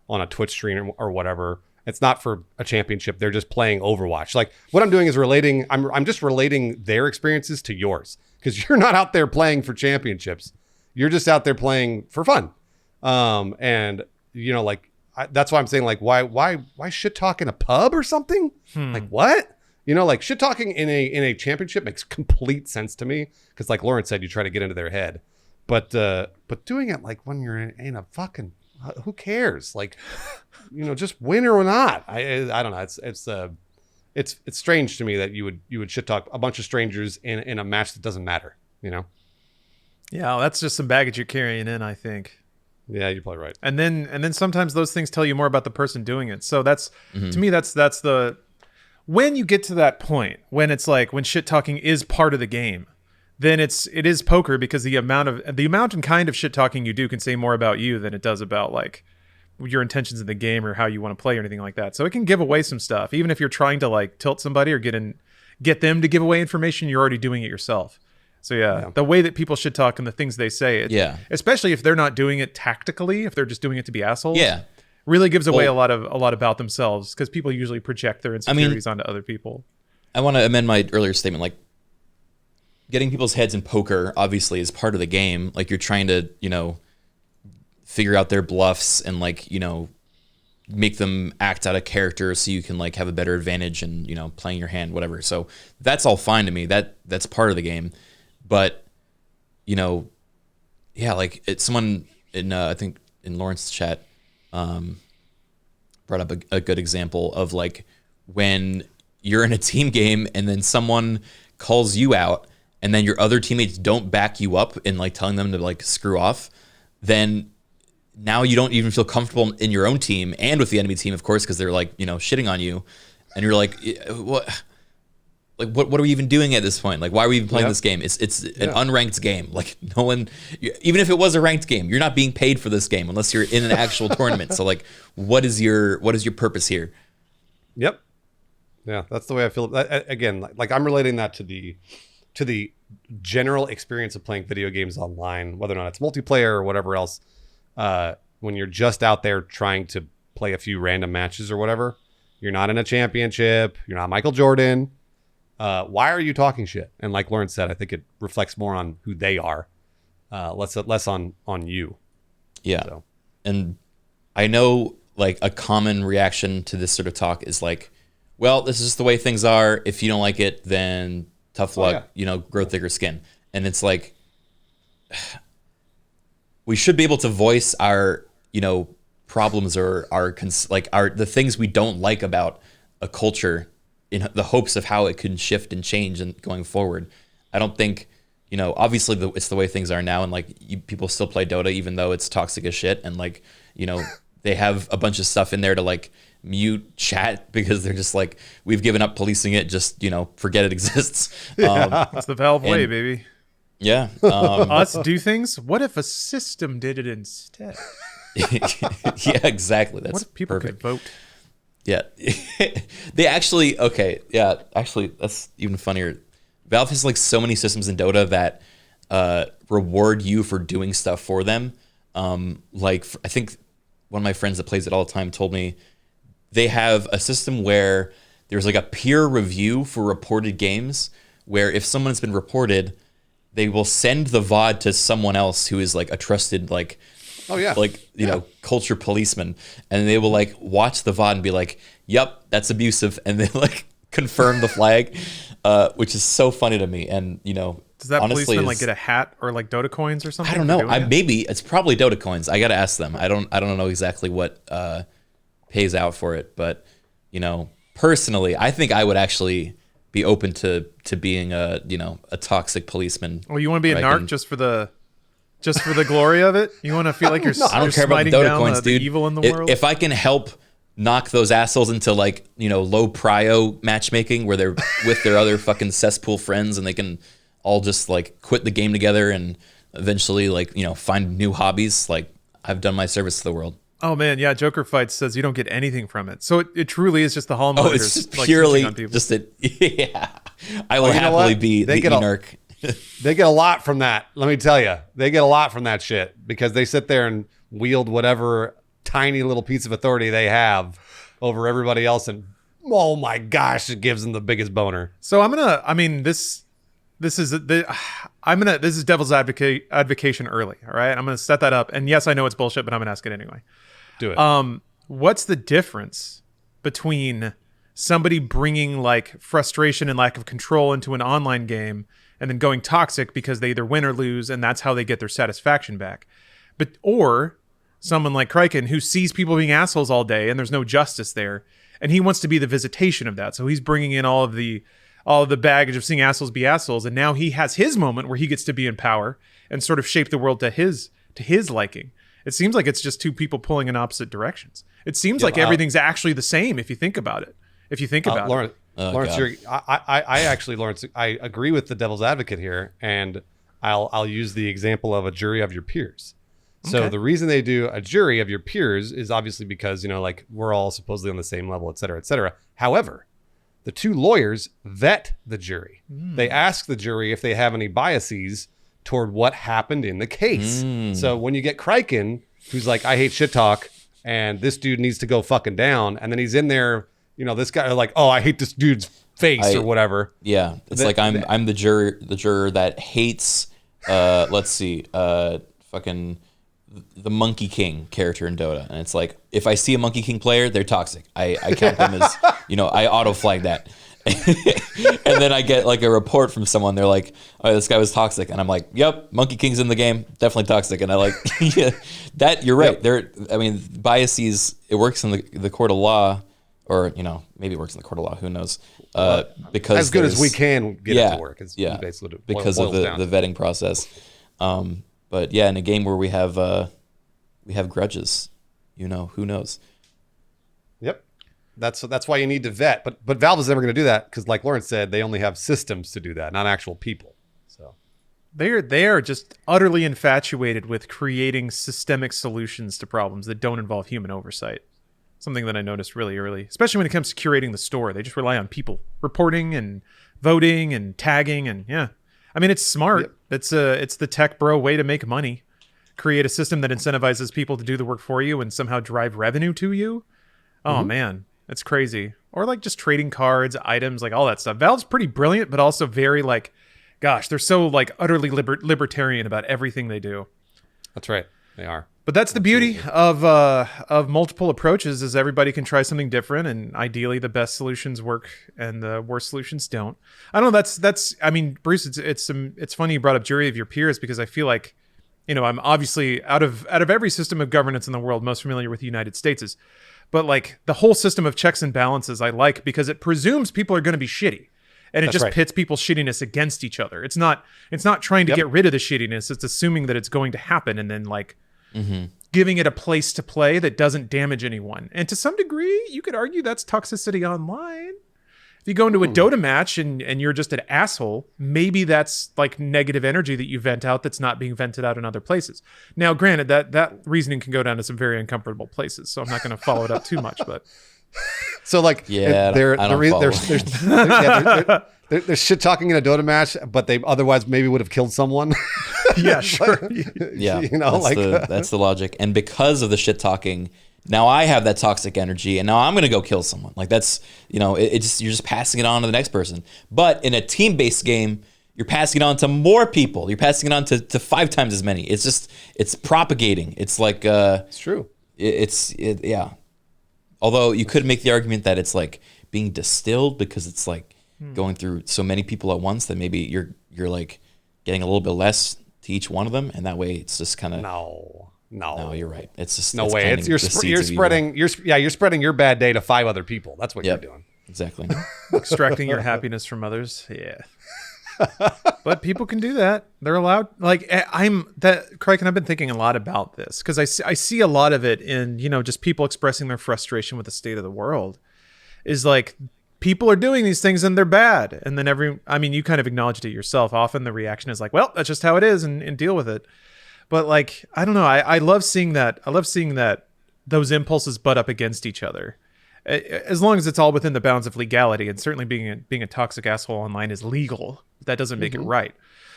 on a Twitch stream or whatever. It's not for a championship. They're just playing Overwatch. Like what I'm doing is I'm just relating their experiences to yours because you're not out there playing for championships. You're just out there playing for fun. And that's why I'm saying like, why shit talk in a pub or something? Like what? Like shit talking in a championship makes complete sense to me. Cause like Lauren said, you try to get into their head, but doing it like when you're in a fucking, who cares? Like, just win or not. I don't know. It's strange to me that you would shit talk a bunch of strangers in a match that doesn't matter. Yeah, well, that's just some baggage you're carrying in, I think. Yeah, you're probably right. And then sometimes those things tell you more about the person doing it. So that's to me that's the when you get to that point when it's like when shit talking is part of the game, then it is poker because the amount and kind of shit talking you do can say more about you than it does about like your intentions in the game or how you want to play or anything like that. So it can give away some stuff, even if you're trying to like tilt somebody or get them to give away information. You're already doing it yourself. So the way that people shit talk and the things they say, especially if they're not doing it tactically, if they're just doing it to be assholes, really gives away a lot about themselves because people usually project their insecurities onto other people. I want to amend my earlier statement. Like getting people's heads in poker obviously is part of the game. Like you're trying to, figure out their bluffs and like, make them act out of character so you can like have a better advantage and, playing your hand, whatever. So that's all fine to me. That's part of the game. But, like it's someone in, I think in Lawrence's chat brought up a good example of like when you're in a team game and then someone calls you out and then your other teammates don't back you up in like telling them to like screw off, then now you don't even feel comfortable in your own team and with the enemy team, of course, because they're like, shitting on you. And you're like, what? Like, what are we even doing at this point? Like, why are we even playing this game? It's an unranked game. Like, no one, even if it was a ranked game, you're not being paid for this game unless you're in an actual tournament. So, like, what is your purpose here? Yep. Yeah, that's the way I feel. Again, like I'm relating that to the general experience of playing video games online, whether or not it's multiplayer or whatever else. When you're just out there trying to play a few random matches or whatever, you're not in a championship. You're not Michael Jordan. Why are you talking shit? And like Lawrence said, I think it reflects more on who they are, less on you. Yeah. So. And I know like a common reaction to this sort of talk is like, well, this is just the way things are. If you don't like it, then tough luck, grow thicker skin. And it's like, we should be able to voice our, problems or the things we don't like about a culture in the hopes of how it can shift and change and going forward. I don't think, obviously it's the way things are now, and like people still play Dota even though it's toxic as shit, and like, they have a bunch of stuff in there to like mute chat because they're just like, we've given up policing it, just forget it exists. It's the Valve way, baby. Yeah. Us do things. What if a system did it instead? Yeah, exactly. That's what if people perfect. could vote? Yeah. They actually, that's even funnier. Valve has like so many systems in Dota that reward you for doing stuff for them. I think one of my friends that plays it all the time told me they have a system where there's like a peer review for reported games, where if someone's been reported, they will send the VOD to someone else who is like a trusted, like, culture policeman, and they will like watch the VOD and be like, yep, that's abusive, and they like confirm the flag, which is so funny to me. And does that policeman like get a hat or like Dota coins or something? I don't know. Maybe it's probably Dota coins. I gotta ask them. I don't know exactly what pays out for it, but personally, I think I would actually be open to being a toxic policeman. Well, you want to be a narc just for the glory of it? You want to feel like you're I don't care about the Dota coins, dude. The evil in the world? If I can help knock those assholes into like, low prio matchmaking where they're with their other fucking cesspool friends and they can all just like quit the game together and eventually like, find new hobbies, like I've done my service to the world. Oh man, yeah. Joker Fights says you don't get anything from it, so it truly is just the hall monitors. It's just purely just yeah. I will happily be the narc. They get a lot from that. Let me tell you, they get a lot from that shit because they sit there and wield whatever tiny little piece of authority they have over everybody else, and oh my gosh, it gives them the biggest boner. So this is devil's advocation early. All right, I'm gonna set that up, and yes, I know it's bullshit, but I'm gonna ask it anyway. Do it. What's the difference between somebody bringing like frustration and lack of control into an online game and then going toxic because they either win or lose and that's how they get their satisfaction back, or someone like Criken who sees people being assholes all day and there's no justice there, and he wants to be the visitation of that, so he's bringing in all of the baggage of seeing assholes be assholes, and now he has his moment where he gets to be in power and sort of shape the world to his liking. It seems like it's just two people pulling in opposite directions. It seems like everything's actually the same if you think about it. Lawrence, Lawrence, I agree with the devil's advocate here, and I'll use the example of a jury of your peers. So the reason they do a jury of your peers is obviously because, like we're all supposedly on the same level, et cetera, et cetera. However, the two lawyers vet the jury. They ask the jury if they have any biases toward what happened in the case. So when you get Criken, who's like, I hate shit talk, and this dude needs to go fucking down, and then he's in there, this guy like, oh, I hate this dude's face or whatever. Yeah, it's I'm the juror that hates fucking the Monkey King character in Dota, and it's like if I see a Monkey King player, they're toxic. I count them as I auto flag that, And then I get like a report from someone. They're like, "Oh, this guy was toxic," and I'm like, "Yep, Monkey King's in the game, definitely toxic." And I like that. You're right. Biases. It works in the court of law, or maybe it works in the court of law. Who knows? Because as good as we can get it to work. Basically because of the vetting process. But yeah, in a game where we have grudges, who knows? Yep. That's why you need to vet. But Valve is never going to do that because, like Lawrence said, they only have systems to do that, not actual people. So they are just utterly infatuated with creating systemic solutions to problems that don't involve human oversight. Something that I noticed really early, especially when it comes to curating the store. They just rely on people reporting and voting and tagging, and I mean, it's smart. Yep. It's the tech bro way to make money. Create a system that incentivizes people to do the work for you and somehow drive revenue to you. Oh man, it's crazy. Or like just trading cards, items, like all that stuff. Valve's pretty brilliant, but also very like, gosh, they're so like utterly libertarian about everything they do. That's right. They are. But that's the beauty of multiple approaches, is everybody can try something different, and ideally the best solutions work and the worst solutions don't. I don't know. That's. I mean, Bruce, it's funny you brought up jury of your peers, because I feel like, I'm obviously out of every system of governance in the world most familiar with the United States, but like the whole system of checks and balances I like, because it presumes people are going to be shitty. And it pits people's shittiness against each other. It's not trying to get rid of the shittiness. It's assuming that it's going to happen, and then like giving it a place to play that doesn't damage anyone. And to some degree, you could argue that's toxicity online. If you go into a Dota match and you're just an asshole, maybe that's like negative energy that you vent out that's not being vented out in other places. Now, granted, that reasoning can go down to some very uncomfortable places, so I'm not going to follow it up too much, but... So like, they're shit talking in a Dota match, but they otherwise maybe would have killed someone. Yeah, sure. That's the logic. And because of the shit talking, now I have that toxic energy, and now I'm gonna go kill someone. Like that's you're just passing it on to the next person. But in a team-based game, you're passing it on to more people. You're passing it on to 5 times as many. It's propagating. It's like it's true. Yeah. Although you could make the argument that it's like being distilled, because it's like going through so many people at once that maybe you're like getting a little bit less to each one of them, and that way it's just kind of no, you're right. It's just no way. It's you're spreading you're spreading your bad day to 5 other people. That's what you're doing. Exactly. Extracting your happiness from others. Yeah. But people can do that. They're allowed. Like Criken, I've been thinking a lot about this, because I see a lot of it in, just people expressing their frustration with the state of the world. Is like, people are doing these things and they're bad. And then you kind of acknowledged it yourself. Often the reaction is like, well, that's just how it is, and deal with it. But like, I don't know. I love seeing that. I love seeing that those impulses butt up against each other. As long as it's all within the bounds of legality, and certainly being a toxic asshole online is legal. That doesn't make it right.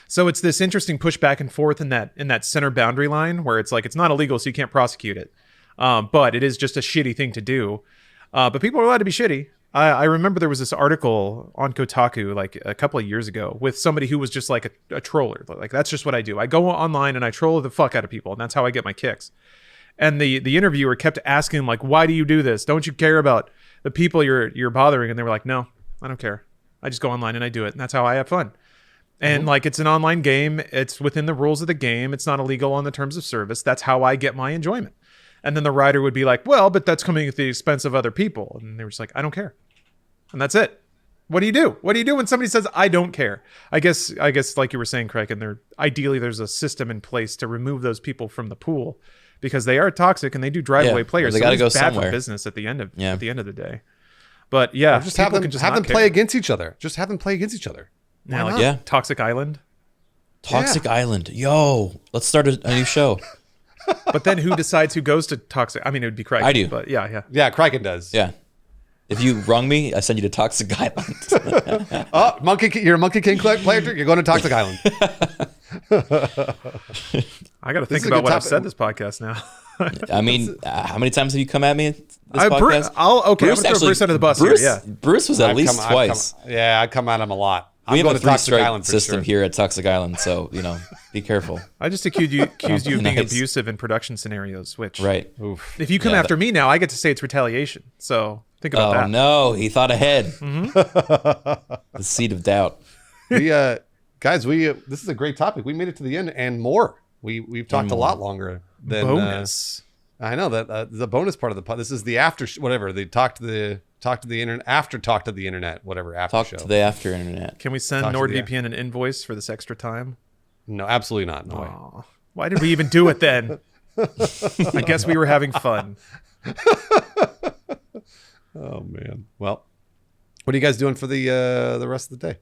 So it's this interesting push back and forth in that center boundary line, where it's like, it's not illegal, so you can't prosecute it. But it is just a shitty thing to do. But people are allowed to be shitty. I remember there was this article on Kotaku like a couple of years ago with somebody who was just like a troller. Like, that's just what I do. I go online and I troll the fuck out of people, and that's how I get my kicks. And the interviewer kept asking him, like, why do you do this? Don't you care about the people you're bothering? And they were like, no, I don't care. I just go online and I do it. And that's how I have fun. And like, it's an online game. It's within the rules of the game. It's not illegal on the terms of service. That's how I get my enjoyment. And then the writer would be like, well, but that's coming at the expense of other people. And they were just like, I don't care. And that's it. What do you do? What do you do when somebody says, I don't care? I guess like you were saying, Criken, ideally there's a system in place to remove those people from the pool, because they are toxic and they do drive away players. They got to go bad somewhere. For business at the end of the day. But yeah, just have them play against each other. Just have them play against each other. Yeah, Toxic Island. Toxic Island. Yo, let's start a new show. But then who decides who goes to Toxic? I mean, it would be Criken. I do. But yeah. Yeah, Criken does. Yeah. If you wrong me, I send you to Toxic Island. Oh, you're a Monkey King player. You're going to Toxic Island. I got to think about what I've said this podcast now. I mean, how many times have you come at me this podcast? I'm going to throw Bruce under the bus here. Yeah. Bruce was at least twice. I come at him a lot. We have a 3-strike system here at Toxic Island, so be careful. I just accused you of being abusive in production scenarios, which right. Oof. If you come after me now, I get to say it's retaliation. So think about that. Oh no, he thought ahead. The seed of doubt. Guys, this is a great topic. We made it to the end and more. We've talked a lot longer than bonus. I know that the bonus part of the pod. This is the after whatever they talk to the internet after talk to the internet whatever after talk show. To the after internet. Can we send NordVPN an invoice for this extra time? No, absolutely not. No way. Why did we even do it then? I guess we were having fun. Oh man. Well, what are you guys doing for the rest of the day?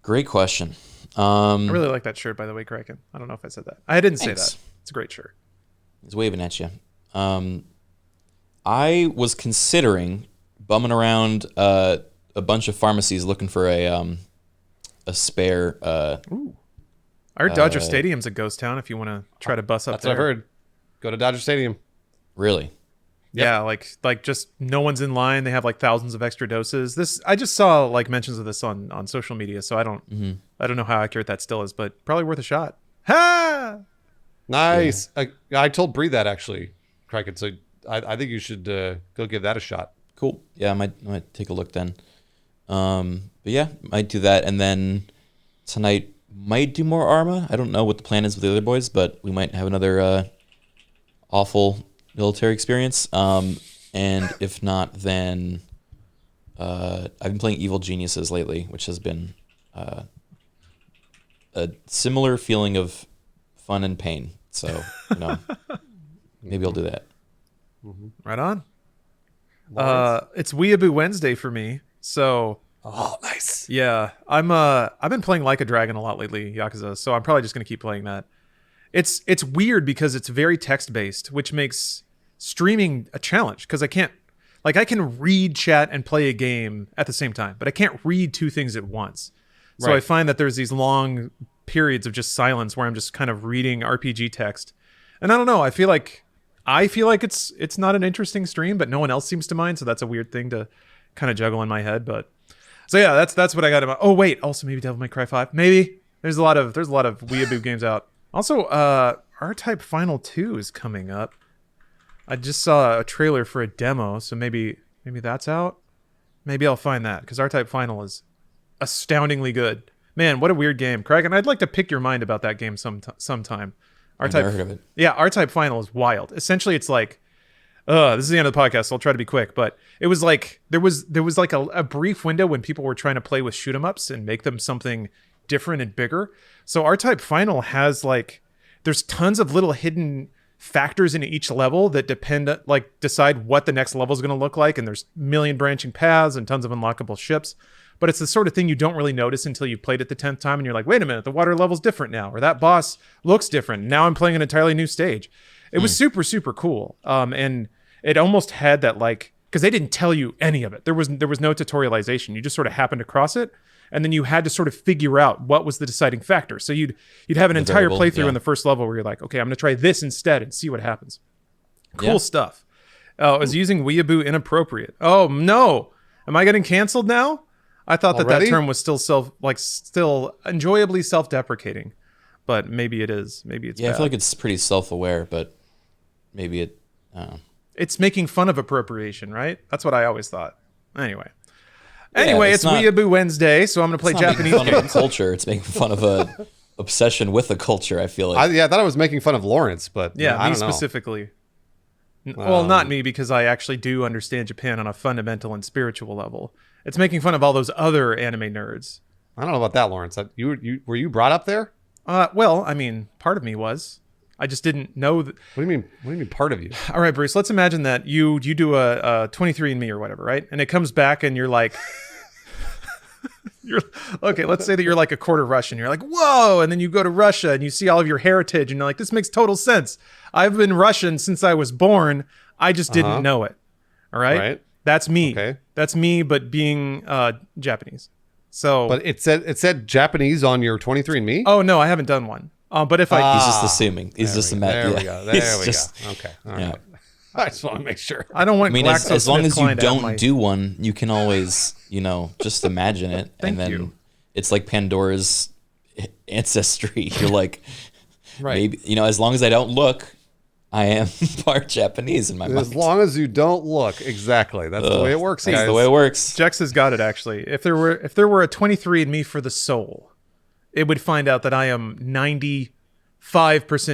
Great question. I really like that shirt, by the way, Criken. I don't know if I said that. I didn't say that. It's a great shirt. He's waving at you. I was considering bumming around a bunch of pharmacies looking for a spare. Our Dodger Stadium's a ghost town. If you want to try to bus up that's there. What I've heard. Go to Dodger Stadium. Really? Yeah, like just no one's in line. They have like thousands of extra doses. I just saw like mentions of this on social media, so I don't know how accurate that still is, but probably worth a shot. Ha! Nice. Yeah. I told Bree that actually, Criken. So I think you should go give that a shot. Cool. Yeah, I might take a look then. But yeah, might do that, and then tonight might do more Arma. I don't know what the plan is with the other boys, but we might have another awful military experience. And if not, then I've been playing Evil Geniuses lately, which has been a similar feeling of fun and pain. So, maybe I'll do that. Right on. It's Weeaboo Wednesday for me. So, oh, nice. Yeah, I've been playing Like a Dragon a lot lately, Yakuza. So I'm probably just gonna keep playing that. It's weird because it's very text based, which makes streaming a challenge because I can read chat and play a game at the same time, but I can't read two things at once. So right. I find that there's these long periods of just silence where I'm just kind of reading RPG text. And I don't know, I feel like it's not an interesting stream, but no one else seems to mind, so that's a weird thing to kind of juggle in my head, but so yeah, that's what I got about. Oh wait, also maybe Devil May Cry 5. Maybe. There's a lot of Weeaboo games out. Also, R-Type Final 2 is coming up. I just saw a trailer for a demo, so maybe that's out. Maybe I'll find that because R-Type Final is astoundingly good. Man, what a weird game, Craig. And I'd like to pick your mind about that game sometime. I've never heard of it. Yeah, R-Type Final is wild. Essentially, it's like, this is the end of the podcast, so I'll try to be quick. But it was like there was like a brief window when people were trying to play with shoot 'em ups and make them something different and bigger. So R-Type Final has there's tons of little hidden factors in each level that decide what the next level is going to look like, and there's a million branching paths and tons of unlockable ships. But it's the sort of thing you don't really notice until you played it the 10th time and you're like, wait a minute, the water level's different now, or that boss looks different. Now I'm playing an entirely new stage. It was super, super cool. And it almost had that because they didn't tell you any of it. There was no tutorialization. You just sort of happened across it. And then you had to sort of figure out what was the deciding factor. So you'd have an entire playthrough in the first level where you're like, okay, I'm going to try this instead and see what happens. Cool stuff. I was using Weeaboo inappropriate. Oh no. Am I getting canceled now? I thought that term was still enjoyably self-deprecating, but maybe it is. Maybe it's bad. I feel like it's pretty self-aware, but maybe it. It's making fun of appropriation, right? That's what I always thought. Anyway, it's Weeaboo Wednesday, so I'm going to play Japanese games. Making fun of a culture. It's making fun of a obsession with a culture. I feel like. I thought I was making fun of Lawrence, but yeah, I me don't know. specifically. Well, not me, because I actually do understand Japan on a fundamental and spiritual level. It's making fun of all those other anime nerds. I don't know about that, Lawrence. Were you brought up there? Well, I mean, part of me was. I just didn't know that. What do you mean part of you? All right, Bruce, let's imagine that you do a 23andMe or whatever, right? And it comes back and you're like, let's say that you're like a quarter Russian. You're like, whoa. And then you go to Russia and you see all of your heritage and you're like, this makes total sense. I've been Russian since I was born. I just didn't know it. All right. Right. That's me. Okay. That's me, but being Japanese. So, but it said Japanese on your 23andMe. Oh no, I haven't done one. But if I, he's just assuming. He's just imagining. There we go. Okay. All right. I just want to make sure. I don't want. I mean, as long as you don't my... do one, you can always, just imagine it, and then it's like Pandora's ancestry. You're like, maybe as long as I don't look, I am part Japanese in my mind. As long as you don't look, exactly. That's the way it works. That's the way it works. Jex has got it. Actually, if there were a 23andMe for the soul, it would find out that I am 95%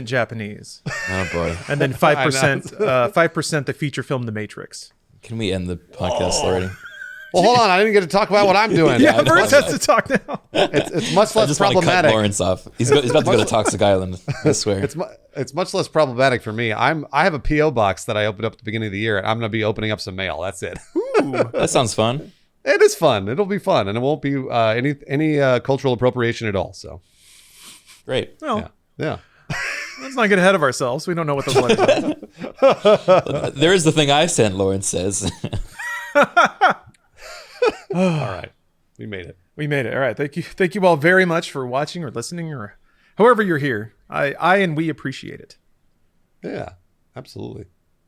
Japanese. Oh boy! And then 5% the feature film The Matrix. Can we end the podcast already? Well, hold on. I didn't get to talk about what I'm doing. Yeah, Bert has to talk now. It's much less I just problematic. Want to cut Lawrence off. He's about to go to Toxic Island. I swear. It's much less problematic for me. I have a PO box that I opened up at the beginning of the year. I'm going to be opening up some mail. That's it. Ooh, that sounds fun. It is fun. It'll be fun, and it won't be any cultural appropriation at all. So great. Well, yeah. Let's not get ahead of ourselves. We don't know what those letters are. There is the thing I sent. Lawrence says. All right, we made it. We made it. All right. Thank you all very much for watching or listening or however you're here. I and we appreciate it. Yeah, absolutely.